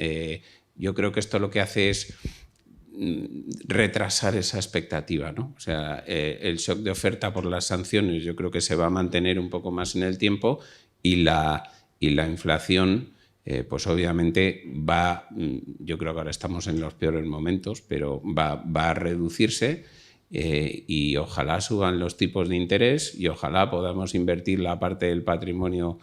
B: Yo creo que esto lo que hace es retrasar esa expectativa, ¿no? O sea, el shock de oferta por las sanciones yo creo que se va a mantener un poco más en el tiempo y la inflación pues obviamente va, yo creo que ahora estamos en los peores momentos, pero va a reducirse y ojalá suban los tipos de interés y ojalá podamos invertir la parte del patrimonio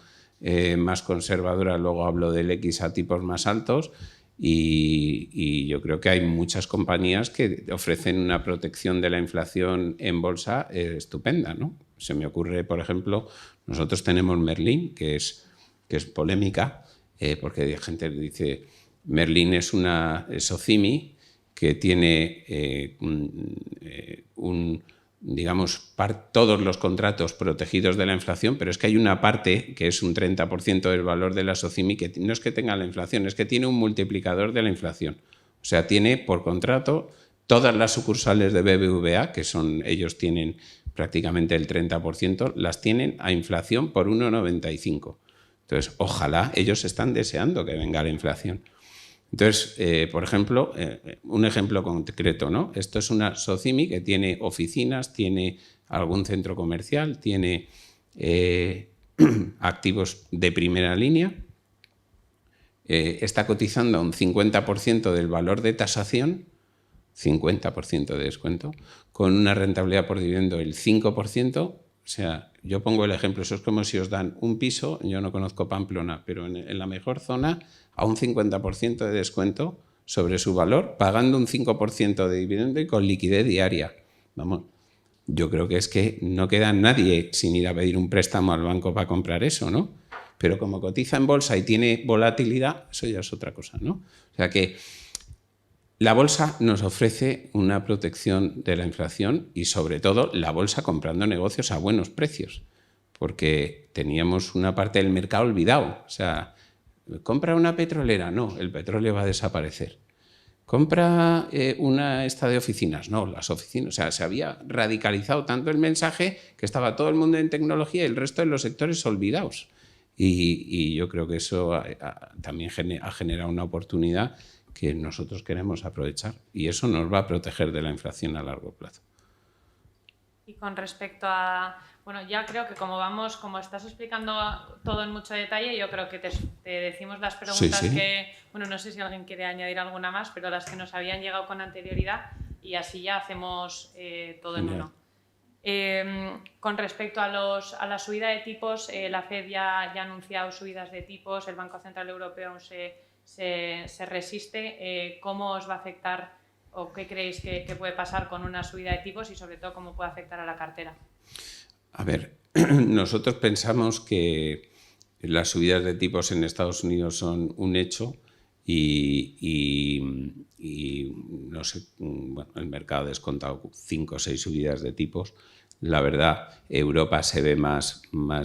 B: más conservadora, luego hablo del X a tipos más altos. Y yo creo que hay muchas compañías que ofrecen una protección de la inflación en bolsa estupenda, ¿no? Se me ocurre, por ejemplo, nosotros tenemos Merlin, que es polémica, porque hay gente que dice Merlin es una SOCIMI que tiene digamos, todos los contratos protegidos de la inflación, pero es que hay una parte que es un 30% del valor de la SOCIMI que no es que tenga la inflación, es que tiene un multiplicador de la inflación. O sea, tiene por contrato todas las sucursales de BBVA, que ellos tienen prácticamente el 30%, las tienen a inflación por 1,95. Entonces, ojalá, ellos están deseando que venga la inflación. Entonces, por ejemplo, un ejemplo concreto, ¿no? Esto es una SOCIMI que tiene oficinas, tiene algún centro comercial, tiene activos de primera línea, está cotizando a un 50% del valor de tasación, 50% de descuento, con una rentabilidad por dividendo del 5%. O sea, yo pongo el ejemplo, eso es como si os dan un piso, yo no conozco Pamplona, pero en la mejor zona, a un 50% de descuento sobre su valor, pagando un 5% de dividendo y con liquidez diaria. Vamos, yo creo que es que no queda nadie sin ir a pedir un préstamo al banco para comprar eso, ¿no? Pero como cotiza en bolsa y tiene volatilidad, eso ya es otra cosa, ¿no? O sea que la bolsa nos ofrece una protección de la inflación y, sobre todo, la bolsa comprando negocios a buenos precios, porque teníamos una parte del mercado olvidado. O sea, ¿compra una petrolera? No, el petróleo va a desaparecer. ¿Compra una esta de oficinas? No, las oficinas. O sea, se había radicalizado tanto el mensaje que estaba todo el mundo en tecnología y el resto de los sectores olvidados. Y yo creo que eso también ha generado una oportunidad que nosotros queremos aprovechar y eso nos va a proteger de la inflación a largo plazo.
C: Y con respecto a, bueno, ya creo que como estás explicando todo en mucho detalle, yo creo que te decimos las preguntas
B: sí.
C: que, bueno, no sé si alguien quiere añadir alguna más, pero las que nos habían llegado con anterioridad y así ya hacemos todo en uno. Con respecto a la subida de tipos, la FED ya ha anunciado subidas de tipos, el Banco Central Europeo se resiste. ¿Cómo os va a afectar o qué creéis que puede pasar con una subida de tipos y sobre todo cómo puede afectar a la cartera?
B: A ver, nosotros pensamos que las subidas de tipos en Estados Unidos son un hecho y no sé, bueno, el mercado ha descontado 5 o 6 subidas de tipos. La verdad, Europa se ve más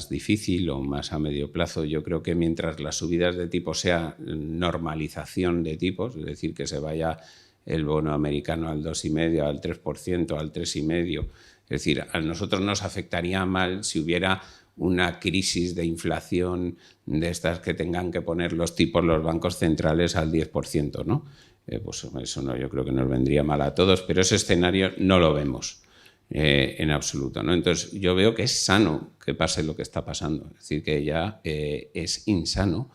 B: difícil o más a medio plazo. Yo creo que mientras las subidas de tipos sea normalización de tipos, es decir, que se vaya el bono americano al 2,5%, al 3%, al 3,5%, es decir, a nosotros nos afectaría mal si hubiera una crisis de inflación de estas que tengan que poner los tipos los bancos centrales al 10%, ¿no? Pues eso no, yo creo que nos vendría mal a todos, pero ese escenario no lo vemos. en absoluto, ¿no? Entonces, yo veo que es sano que pase lo que está pasando. Es decir, que ya es insano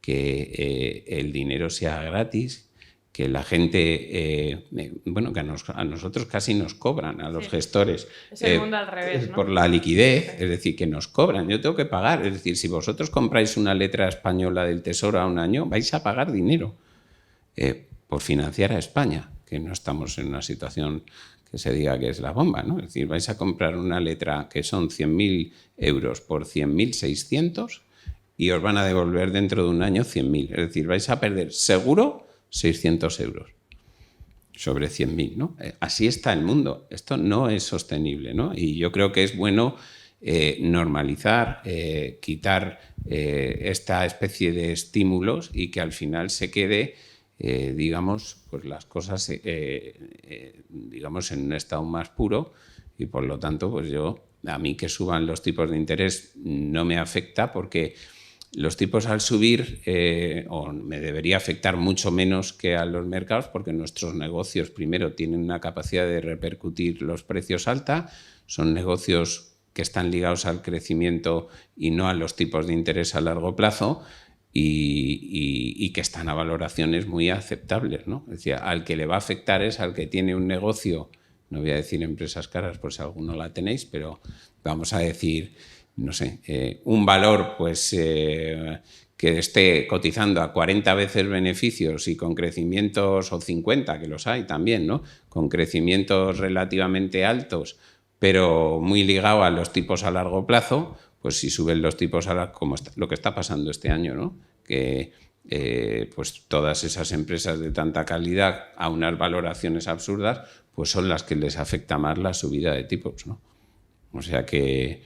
B: que el dinero sea gratis, que la gente, bueno, que a nosotros casi nos cobran, a los gestores,
C: es el mundo al revés, ¿no?
B: por la liquidez, es decir, que nos cobran, yo tengo que pagar. Es decir, si vosotros compráis una letra española del Tesoro a un año, vais a pagar dinero por financiar a España, que no estamos en una situación que se diga que es la bomba, ¿no? Es decir, vais a comprar una letra que son 100.000 euros por 100.600 y os van a devolver dentro de un año 100.000. Es decir, vais a perder seguro 600 euros sobre 100.000, ¿no? Así está el mundo. Esto no es sostenible, ¿no? Y yo creo que es bueno normalizar, quitar esta especie de estímulos y que al final se quede, digamos, pues las cosas, digamos, en un estado más puro y por lo tanto, pues a mí que suban los tipos de interés no me afecta porque los tipos al subir o me debería afectar mucho menos que a los mercados porque nuestros negocios primero tienen una capacidad de repercutir los precios alta, son negocios que están ligados al crecimiento y no a los tipos de interés a largo plazo y que están a valoraciones muy aceptables, ¿no? Es decir, al que le va a afectar es al que tiene un negocio, no voy a decir empresas caras por si alguno la tenéis, pero vamos a decir, no sé, un valor pues que esté cotizando a 40 veces beneficios y con crecimientos, o 50, que los hay también, ¿no? Con crecimientos relativamente altos, pero muy ligado a los tipos a largo plazo, pues si suben los tipos como lo que está pasando este año, ¿no? Que pues todas esas empresas de tanta calidad a unas valoraciones absurdas, pues son las que les afecta más la subida de tipos, ¿no? O sea que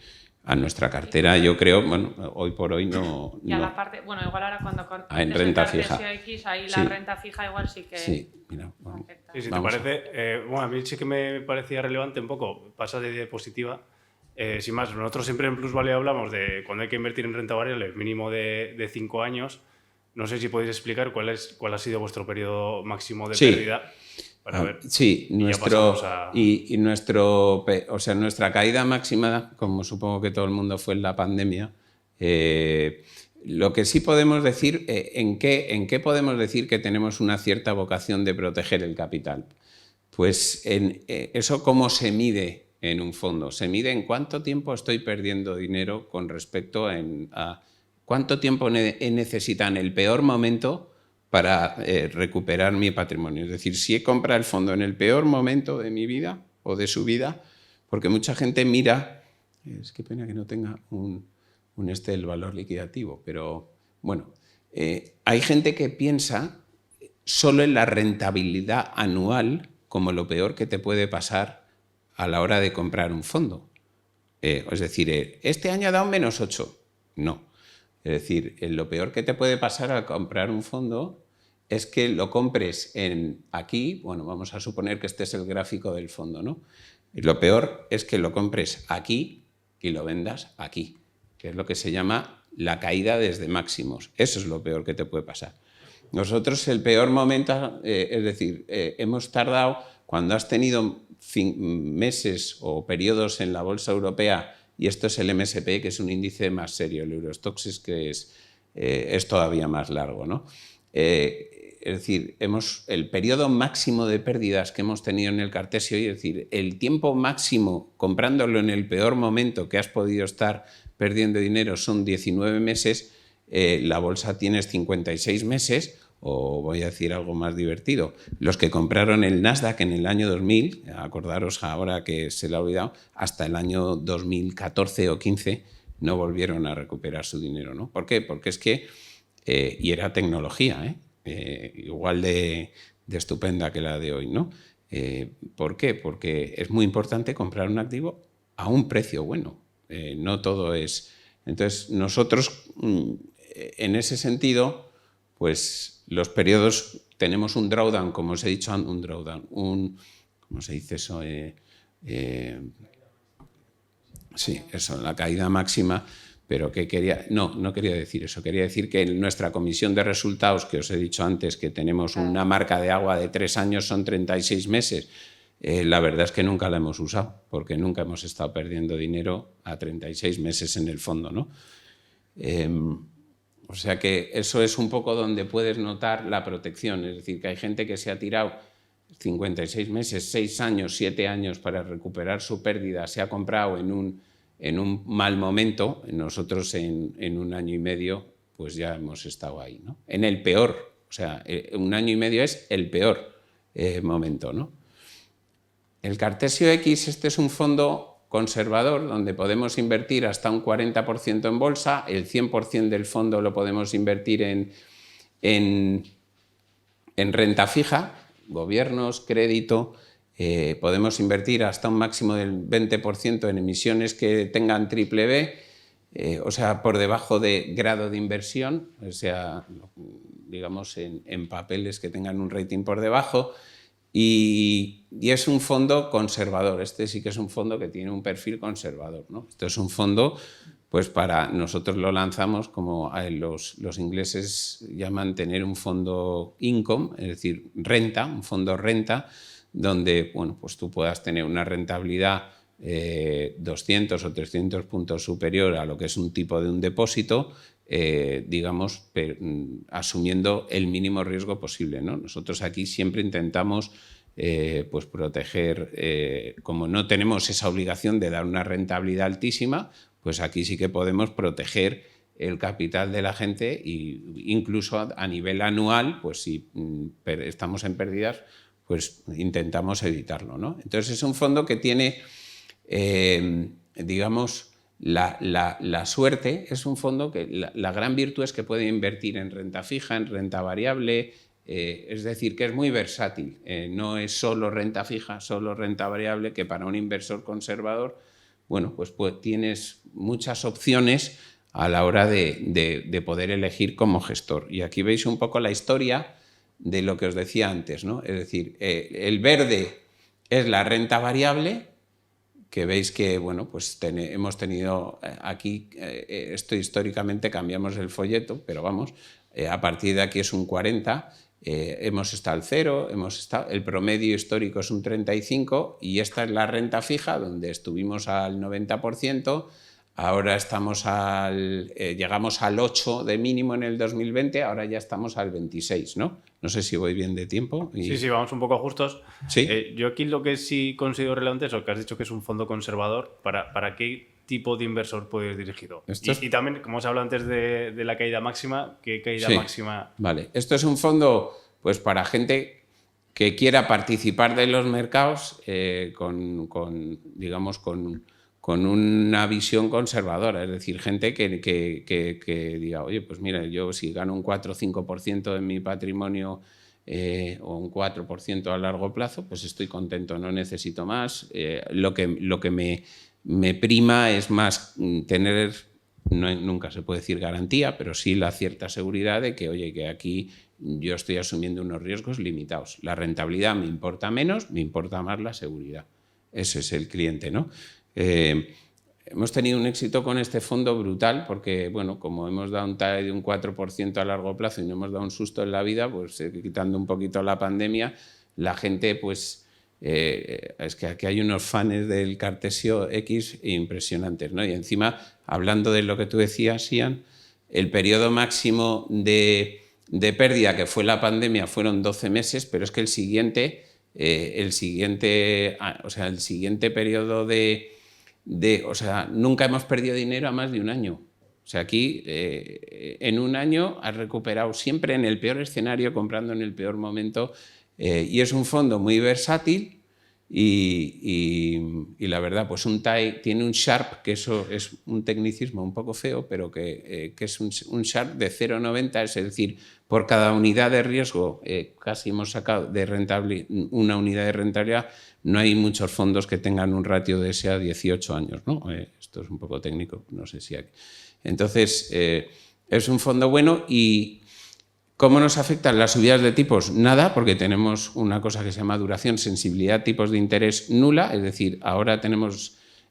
B: a nuestra cartera, yo creo, bueno, hoy por hoy no.
C: Y a la parte, bueno, igual ahora cuando
B: en renta fija.
C: X, ahí la renta fija igual sí que.
B: Sí, mira, bueno,
D: sí, si te parece, bueno, a mí sí que me parecía relevante un poco, pasa de diapositiva. Sin más, nosotros siempre en Plusvalue hablamos de cuando hay que invertir en renta variable, mínimo de 5 años. No sé si podéis explicar cuál ha sido vuestro periodo máximo de pérdida. Para ver.
B: Sí, o sea, nuestra caída máxima, como supongo que todo el mundo fue en la pandemia, lo que sí podemos decir, ¿en qué podemos decir que tenemos una cierta vocación de proteger el capital? Pues eso cómo se mide en un fondo. Se mide en cuánto tiempo estoy perdiendo dinero con respecto a cuánto tiempo necesita en el peor momento para recuperar mi patrimonio. Es decir, si he comprado el fondo en el peor momento de mi vida o de su vida, porque mucha gente mira, es que pena que no tenga el valor liquidativo, pero bueno, hay gente que piensa solo en la rentabilidad anual como lo peor que te puede pasar a la hora de comprar un fondo. Es decir, este año ha dado -8. No. Es decir, lo peor que te puede pasar al comprar un fondo es que lo compres aquí, bueno, vamos a suponer que este es el gráfico del fondo, ¿no? Y lo peor es que lo compres aquí y lo vendas aquí, que es lo que se llama la caída desde máximos. Eso es lo peor que te puede pasar. Nosotros el peor momento, es decir, hemos tardado, cuando has tenido meses o periodos en la bolsa europea, y esto es el MSP, que es un índice más serio, el Eurostoxx es que es todavía más largo, ¿no? Es decir, el periodo máximo de pérdidas que hemos tenido en el Cartesio, es decir, el tiempo máximo comprándolo en el peor momento que has podido estar perdiendo dinero son 19 meses, la bolsa tienes 56 meses, o voy a decir algo más divertido, los que compraron el Nasdaq en el año 2000, acordaros ahora que se le ha olvidado, hasta el año 2014 o 15 no volvieron a recuperar su dinero, ¿no? ¿Por qué? Porque es que, y era tecnología, igual de estupenda que la de hoy, ¿no? ¿Por qué? Porque es muy importante comprar un activo a un precio bueno, no todo es... Entonces, nosotros, en ese sentido, pues los periodos, tenemos un drawdown, como os he dicho, ¿cómo se dice eso? Sí, eso, la caída máxima, pero que no quería decir eso, quería decir que en nuestra comisión de resultados, que os he dicho antes, que tenemos una marca de agua de 3 años, son 36 meses, la verdad es que nunca la hemos usado, porque nunca hemos estado perdiendo dinero a 36 meses en el fondo, ¿no? O sea que eso es un poco donde puedes notar la protección, es decir, que hay gente que se ha tirado 56 meses, 6 años, 7 años para recuperar su pérdida, se ha comprado en un mal momento, nosotros en 1 año y medio pues ya hemos estado ahí, ¿no? En el peor, o sea, 1 año y medio es el peor momento, ¿no? El Cartesio X, este es un fondo conservador donde podemos invertir hasta un 40% en bolsa, el 100% del fondo lo podemos invertir en renta fija, gobiernos, crédito, podemos invertir hasta un máximo del 20% en emisiones que tengan triple B, o sea, por debajo de grado de inversión, o sea, digamos en papeles que tengan un rating por debajo, y es un fondo conservador. Este sí que es un fondo que tiene un perfil conservador, ¿no? Esto es un fondo, pues para nosotros lo lanzamos como los ingleses llaman tener un fondo income, es decir, renta, un fondo renta, donde bueno, pues tú puedas tener una rentabilidad 200 o 300 puntos superior a lo que es un tipo de un depósito, digamos, asumiendo el mínimo riesgo posible, ¿no? Nosotros aquí siempre intentamos pues proteger, como no tenemos esa obligación de dar una rentabilidad altísima, pues aquí sí que podemos proteger el capital de la gente e incluso a nivel anual, pues si estamos en pérdidas, pues intentamos evitarlo, ¿no? Entonces es un fondo que tiene, digamos, la suerte, es un fondo que la gran virtud es que puede invertir en renta fija, en renta variable, es decir, que es muy versátil, no es solo renta fija, solo renta variable, que para un inversor conservador, bueno, pues tienes muchas opciones a la hora de poder elegir como gestor. Y aquí veis un poco la historia de lo que os decía antes, ¿no? Es decir, el verde es la renta variable, que veis que bueno, pues hemos tenido aquí, esto históricamente cambiamos el folleto, pero vamos, a partir de aquí es un 40, hemos estado al 0, el promedio histórico es un 35 y esta es la renta fija donde estuvimos al 90%, ahora llegamos al 8 de mínimo en el 2020, ahora ya estamos al 26, ¿no? No sé si voy bien de tiempo.
D: Sí, vamos un poco justos.
B: ¿Sí?
D: Yo aquí lo que sí considero relevante es lo que has dicho, que es un fondo conservador. ¿Para qué tipo de inversor puede ir dirigido? Y también, como os hablado antes de la caída máxima, ¿qué caída máxima? Vale,
B: esto es un fondo pues para gente que quiera participar de los mercados digamos, con una visión conservadora, es decir, gente que diga, oye, pues mira, yo si gano un 4 o 5% de mi patrimonio o un 4% a largo plazo, pues estoy contento, no necesito más. Lo que me prima es más tener, nunca se puede decir garantía, pero sí la cierta seguridad de que, oye, que aquí yo estoy asumiendo unos riesgos limitados. La rentabilidad me importa menos, me importa más la seguridad. Ese es el cliente, ¿no? Hemos tenido un éxito con este fondo brutal porque, bueno, como hemos dado un TAE de un 4% a largo plazo y no hemos dado un susto en la vida, pues quitando un poquito la pandemia, la gente, pues, es que aquí hay unos fans del Cartesio X impresionantes, ¿no? Y encima, hablando de lo que tú decías, Ian, el periodo máximo de pérdida que fue la pandemia fueron 12 meses, pero es que el siguiente periodo o sea, nunca hemos perdido dinero a más de un año. O sea, aquí en un año has recuperado siempre en el peor escenario, comprando en el peor momento, y es un fondo muy versátil y la verdad, pues un TAE tiene un Sharpe, que eso es un tecnicismo un poco feo, pero que es un Sharpe de 0,90, es decir, por cada unidad de riesgo casi hemos sacado una unidad de rentabilidad. No hay muchos fondos que tengan un ratio de ese a 18 años, ¿no? Esto es un poco técnico, no sé si hay. Entonces, es un fondo bueno. ¿Y cómo nos afectan las subidas de tipos? Nada, porque tenemos una cosa que se llama duración, sensibilidad, tipos de interés nula, es decir, ahora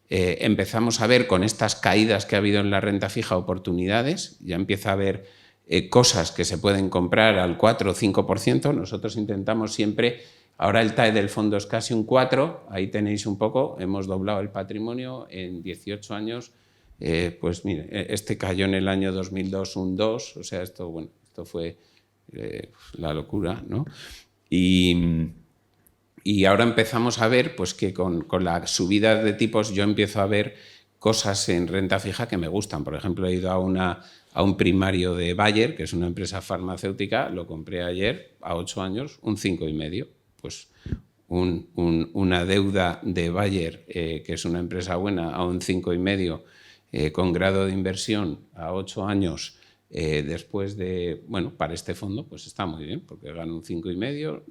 B: empezamos a ver con estas caídas que ha habido en la renta fija oportunidades, ya empieza a haber cosas que se pueden comprar al 4 o 5%, nosotros intentamos siempre Ahora el TAE del fondo es casi un 4, ahí tenéis un poco, hemos doblado el patrimonio en 18 años. Pues mire, este cayó en el año 2002 un 2, o sea, esto fue la locura, ¿no? Y ahora empezamos a ver pues, que con la subida de tipos yo empiezo a ver cosas en renta fija que me gustan. Por ejemplo, he ido a un primario de Bayer, que es una empresa farmacéutica, lo compré ayer, a 8 años, un 5,5. Pues una deuda de Bayer, que es una empresa buena, a un 5,5, con grado de inversión a 8 años, después de, para este fondo, pues está muy bien, porque gana un 5,5,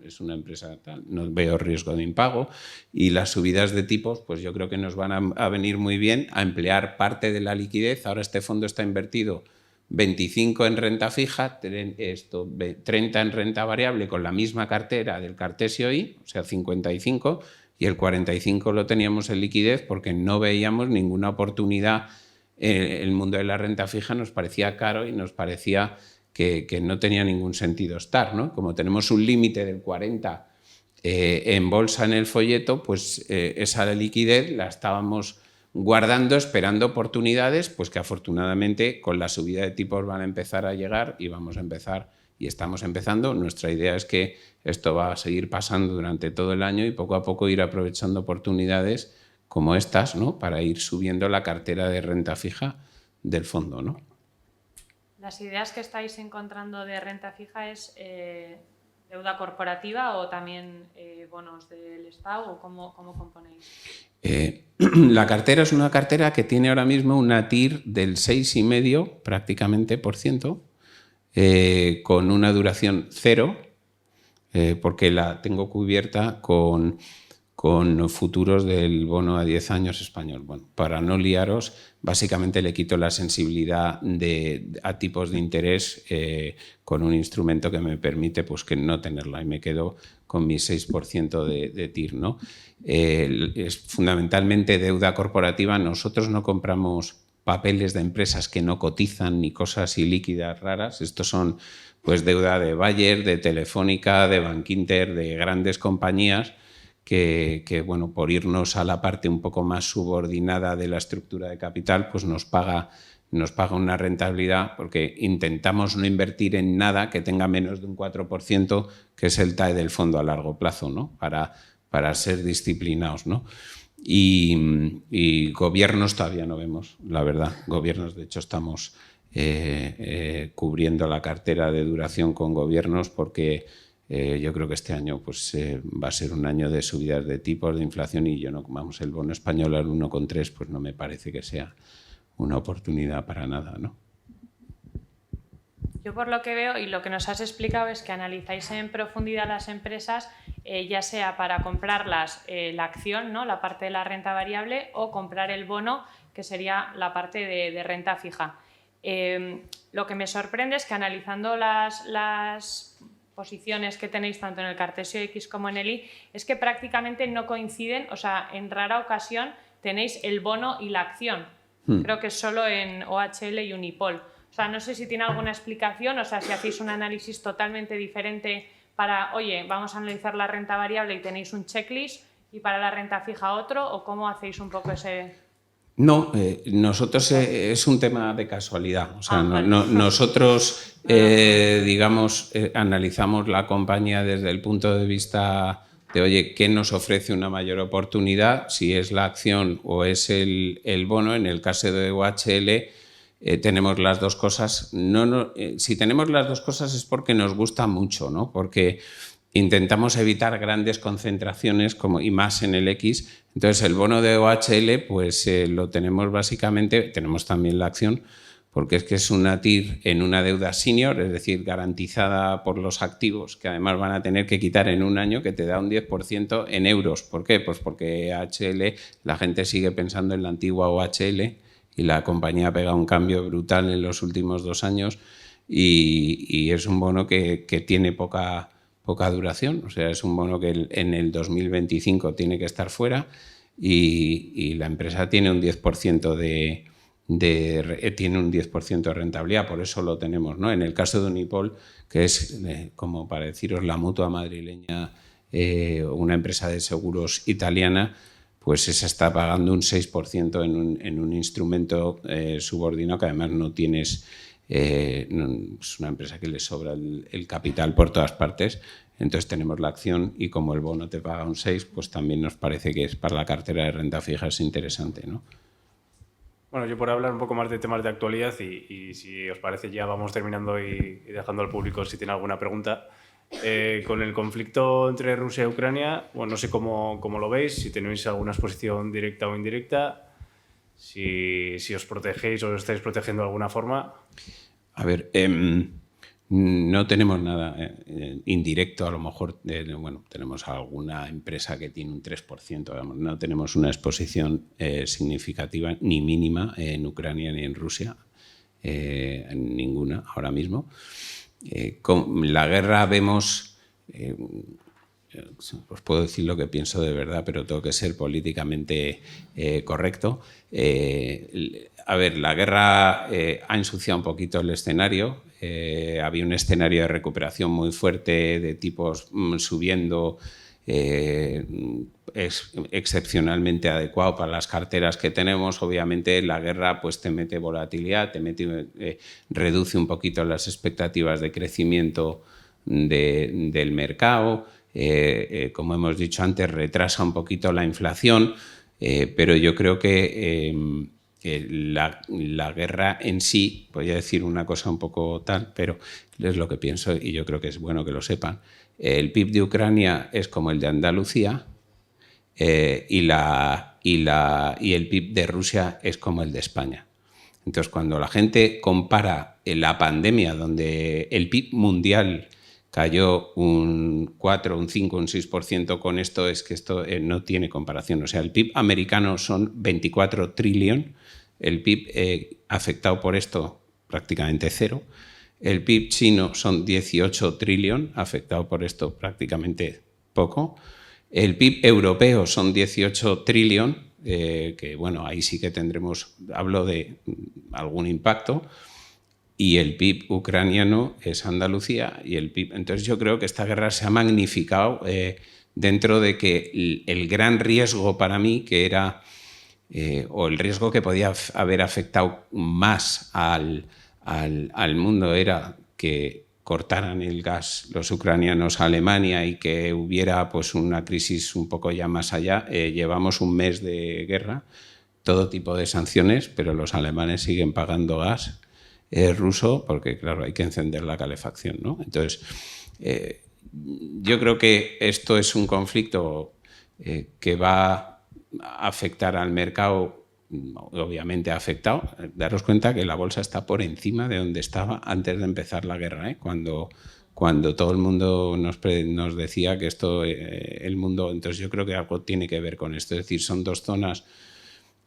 B: es una empresa tal, no veo riesgo de impago, y las subidas de tipos, pues yo creo que nos van a venir muy bien a emplear parte de la liquidez. Ahora este fondo está invertido 25 en renta fija, 30 en renta variable con la misma cartera del Cartesio I, o sea, 55, y el 45 lo teníamos en liquidez porque no veíamos ninguna oportunidad. El mundo de la renta fija nos parecía caro y nos parecía que no tenía ningún sentido estar, ¿no? Como tenemos un límite del 40 en bolsa en el folleto, pues esa liquidez la estábamos guardando, esperando oportunidades, pues que afortunadamente con la subida de tipos van a empezar a llegar y vamos a empezar, y estamos empezando. Nuestra idea es que esto va a seguir pasando durante todo el año y poco a poco ir aprovechando oportunidades como estas, ¿no? Para ir subiendo la cartera de renta fija del fondo, ¿no?
C: ¿Las ideas que estáis encontrando de renta fija es deuda corporativa o también bonos del Estado, o cómo componéis?
B: La cartera es una cartera que tiene ahora mismo una TIR del 6,5% prácticamente con una duración 0, porque la tengo cubierta con futuros del bono a 10 años español. Bueno, para no liaros, básicamente le quito la sensibilidad a tipos de interés con un instrumento que me permite pues, que no tenerla, y me quedo con mi 6% de TIR, ¿no? Es fundamentalmente deuda corporativa. Nosotros no compramos papeles de empresas que no cotizan ni cosas ilíquidas raras. Estos son pues, deuda de Bayer, de Telefónica, de Bankinter, de grandes compañías que bueno, por irnos a la parte un poco más subordinada de la estructura de capital, pues nos paga una rentabilidad, porque intentamos no invertir en nada que tenga menos de un 4%, que es el TAE del fondo a largo plazo, ¿no? Para ser disciplinados, ¿no? Y gobiernos todavía no vemos, la verdad. Gobiernos, de hecho, estamos cubriendo la cartera de duración con gobiernos porque yo creo que este año pues, va a ser un año de subidas de tipos, de inflación, y el bono español al 1,3 pues no me parece que sea una oportunidad para nada, ¿no?
C: Yo por lo que veo y lo que nos has explicado es que analizáis en profundidad las empresas, ya sea para comprarlas la acción, ¿no? La parte de la renta variable, o comprar el bono, que sería la parte de renta fija. Lo que me sorprende es que analizando las posiciones que tenéis tanto en el Cartesio X como en el I, es que prácticamente no coinciden, o sea, en rara ocasión tenéis el bono y la acción. Creo que solo en OHL y Unipol. O sea, no sé si tiene alguna explicación, o sea, si hacéis un análisis totalmente diferente para, oye, vamos a analizar la renta variable y tenéis un checklist, y para la renta fija otro, o cómo hacéis un poco ese...
B: No, nosotros es un tema de casualidad. O sea, nosotros, digamos, analizamos la compañía desde el punto de vista de, oye, ¿qué nos ofrece una mayor oportunidad? Si es la acción o es el bono. En el caso de OHL tenemos las dos cosas. Si tenemos las dos cosas es porque nos gusta mucho, ¿no? Porque intentamos evitar grandes concentraciones y más en el X. Entonces el bono de OHL pues lo tenemos básicamente, tenemos también la acción, porque es que es una TIR en una deuda senior, es decir, garantizada por los activos, que además van a tener que quitar en un año, que te da un 10% en euros. ¿Por qué? Pues porque OHL, la gente sigue pensando en la antigua OHL y la compañía ha pegado un cambio brutal en los últimos 2 años y es un bono que tiene poca duración. O sea, es un bono que en el 2025 tiene que estar fuera y la empresa tiene un 10% tiene un 10% de rentabilidad, por eso lo tenemos, ¿no? En el caso de Unipol, que es como para deciros la mutua madrileña una empresa de seguros italiana, pues esa está pagando un 6% en un instrumento subordinado que además no tienes, es una empresa que le sobra el capital por todas partes. Entonces tenemos la acción y como el bono te paga un 6, pues también nos parece que es para la cartera de renta fija es interesante, ¿no?
D: Bueno, yo por hablar un poco más de temas de actualidad y si os parece ya vamos terminando y dejando al público si tiene alguna pregunta. Con el conflicto entre Rusia y Ucrania, bueno, no sé cómo lo veis, si tenéis alguna exposición directa o indirecta, si os protegéis o os estáis protegiendo de alguna forma.
B: A ver, no tenemos nada indirecto, a lo mejor, bueno, tenemos alguna empresa que tiene un 3%, digamos, no tenemos una exposición significativa ni mínima en Ucrania ni en Rusia, ninguna ahora mismo. Con la guerra vemos, os puedo decir lo que pienso de verdad, pero tengo que ser políticamente correcto. A ver, la guerra ha ensuciado un poquito el escenario. Había un escenario de recuperación muy fuerte de tipos subiendo, es excepcionalmente adecuado para las carteras que tenemos. Obviamente la guerra pues te mete volatilidad, reduce un poquito las expectativas de crecimiento del mercado. Como hemos dicho antes, retrasa un poquito la inflación, pero yo creo que la guerra en sí, voy a decir una cosa un poco tal, pero es lo que pienso y yo creo que es bueno que lo sepan. El PIB de Ucrania es como el de Andalucía y el PIB de Rusia es como el de España. Entonces, cuando la gente compara la pandemia, donde el PIB mundial cayó un 4, un 5, un 6% con esto, es que esto no tiene comparación. O sea, el PIB americano son 24 trillones, el PIB afectado por esto prácticamente cero. El PIB chino son 18 trillones, afectado por esto prácticamente poco. El PIB europeo son 18 trillones, que bueno, ahí sí que tendremos, hablo de algún impacto. Y el PIB ucraniano es Andalucía y el PIB. Entonces yo creo que esta guerra se ha magnificado dentro de que el gran riesgo para mí, que era, o el riesgo que podía haber afectado más al mundo, era que cortaran el gas los ucranianos a Alemania y que hubiera pues una crisis un poco ya más allá. Llevamos un mes de guerra, todo tipo de sanciones, pero los alemanes siguen pagando gas ruso porque, claro, hay que encender la calefacción, ¿no? Entonces, yo creo que esto es un conflicto que va a afectar al mercado. Obviamente ha afectado. Daros cuenta que la bolsa está por encima de donde estaba antes de empezar la guerra, ¿eh? Cuando todo el mundo nos decía que esto, el mundo... Entonces yo creo que algo tiene que ver con esto. Es decir, son dos zonas.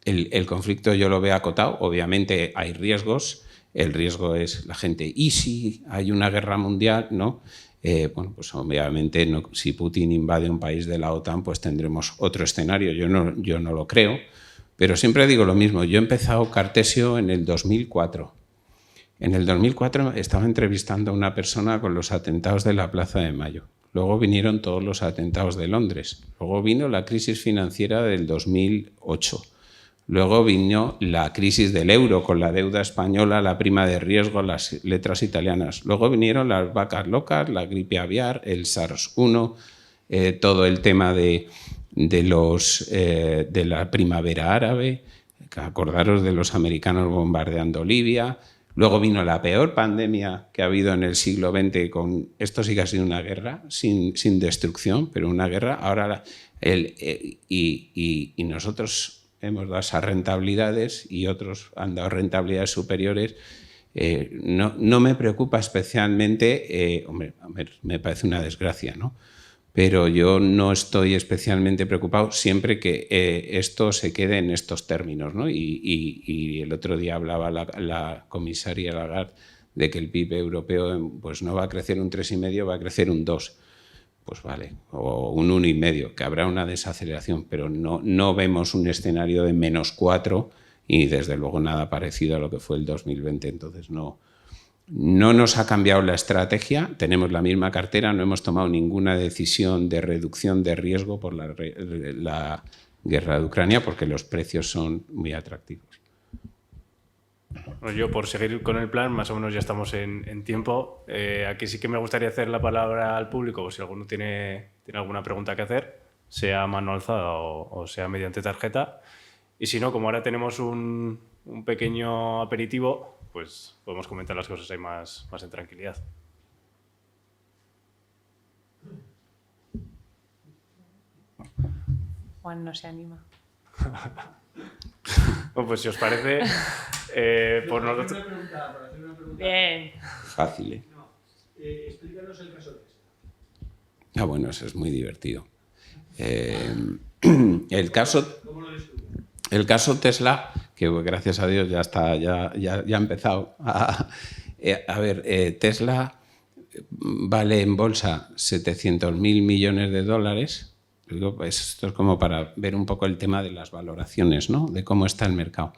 B: El conflicto yo lo veo acotado. Obviamente hay riesgos. El riesgo es la gente. ¿Y si hay una guerra mundial? ¿No? Bueno, pues obviamente no, si Putin invade un país de la OTAN, pues tendremos otro escenario. Yo no lo creo. Pero siempre digo lo mismo. Yo he empezado Cartesio en el 2004. En el 2004 estaba entrevistando a una persona con los atentados de la Plaza de Mayo. Luego vinieron todos los atentados de Londres. Luego vino la crisis financiera del 2008. Luego vino la crisis del euro con la deuda española, la prima de riesgo, las letras italianas. Luego vinieron las vacas locas, la gripe aviar, el SARS-1, todo el tema de la primavera árabe, acordaros de los americanos bombardeando Libia. Luego vino la peor pandemia que ha habido en el siglo XX, esto sí que ha sido una guerra, sin destrucción, pero una guerra. Ahora y nosotros hemos dado esas rentabilidades y otros han dado rentabilidades superiores. No me preocupa especialmente, hombre, me parece una desgracia, ¿no? Pero yo no estoy especialmente preocupado siempre que esto se quede en estos términos, ¿no? Y el otro día hablaba la comisaria Lagarde de que el PIB europeo pues no va a crecer un 3,5, va a crecer un 2. Pues vale, o un 1,5, que habrá una desaceleración, pero no vemos un escenario de -4 y desde luego nada parecido a lo que fue el 2020. Entonces no No nos ha cambiado la estrategia, tenemos la misma cartera, no hemos tomado ninguna decisión de reducción de riesgo por la guerra de Ucrania porque los precios son muy atractivos.
D: Bueno, yo, por seguir con el plan, más o menos ya estamos en tiempo. Aquí sí que me gustaría hacer la palabra al público, o si alguno tiene alguna pregunta que hacer, sea a mano alzada o sea mediante tarjeta. Y si no, como ahora tenemos un pequeño aperitivo, pues podemos comentar las cosas ahí más en tranquilidad.
C: Juan no se anima.
D: Bueno, pues si os parece, por nosotros...
C: Bien.
B: Fácil, ¿eh?
E: Explícanos el caso Tesla.
B: Bueno, eso es muy divertido. El caso Tesla, que gracias a Dios ya está, ya ha empezado a ver, Tesla vale en bolsa 700.000 millones de dólares. Esto es como para ver un poco el tema de las valoraciones, ¿no? De cómo está el mercado.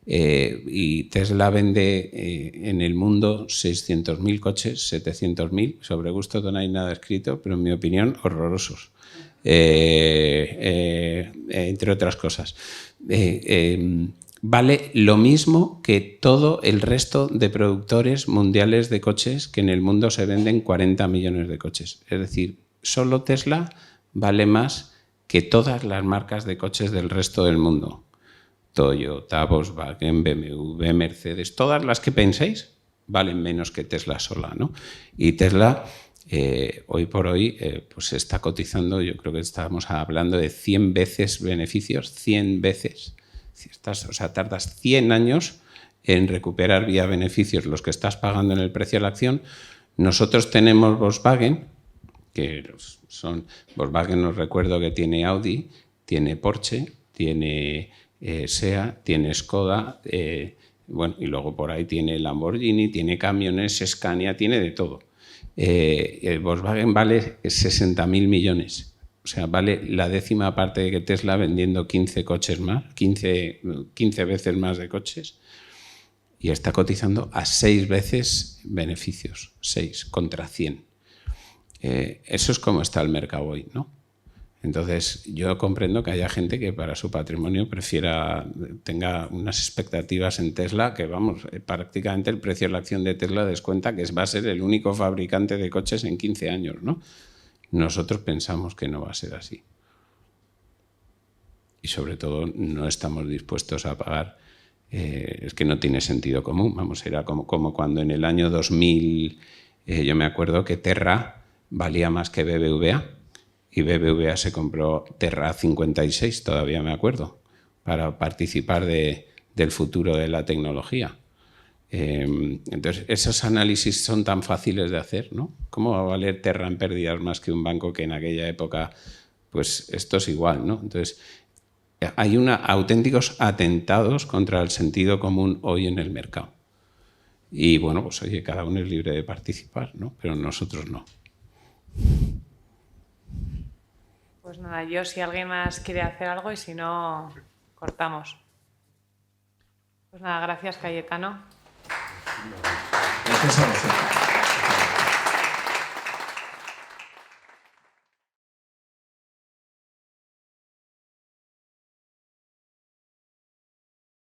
B: Y Tesla vende en el mundo 600.000 coches, 700.000. Sobre gusto no hay nada escrito, pero en mi opinión, horrorosos. Entre otras cosas. Vale lo mismo que todo el resto de productores mundiales de coches, que en el mundo se venden 40 millones de coches. Es decir, solo Tesla vale más que todas las marcas de coches del resto del mundo. Toyota, Volkswagen, BMW, Mercedes, todas las que penséis valen menos que Tesla sola, ¿no? Y Tesla, hoy por hoy, pues está cotizando, yo creo que estamos hablando de 100 veces beneficios, 100 veces. O sea, tardas 100 años en recuperar vía beneficios los que estás pagando en el precio de la acción. Nosotros tenemos Volkswagen, que son Volkswagen, os recuerdo que tiene Audi, tiene Porsche, tiene SEAT, tiene Skoda, bueno, y luego por ahí tiene Lamborghini, tiene camiones, Scania, tiene de todo. El Volkswagen vale 60.000 millones. O sea, vale la 10ª parte de que Tesla vendiendo 15 coches más, 15 veces más de coches, y está cotizando a 6 veces beneficios, 6 contra 100. Eso es como está el mercado hoy, ¿no? Entonces, yo comprendo que haya gente que para su patrimonio tenga unas expectativas en Tesla que, vamos, prácticamente el precio de la acción de Tesla descuenta que va a ser el único fabricante de coches en 15 años, ¿no? Nosotros pensamos que no va a ser así. Y sobre todo no estamos dispuestos a pagar, es que no tiene sentido común. Vamos, era como cuando en el año 2000, yo me acuerdo que Terra valía más que BBVA y BBVA se compró Terra 56, todavía me acuerdo, para participar del futuro de la tecnología. Entonces, esos análisis son tan fáciles de hacer, ¿no? ¿Cómo va a valer Terra en pérdidas más que un banco que en aquella época, pues esto es igual, ¿no? Entonces, hay auténticos atentados contra el sentido común hoy en el mercado. Y bueno, pues oye, cada uno es libre de participar, ¿no? Pero nosotros no.
C: Pues nada, yo si alguien más quiere hacer algo y si no, cortamos. Pues nada, gracias Cayetano.
E: Gracias a vosotros.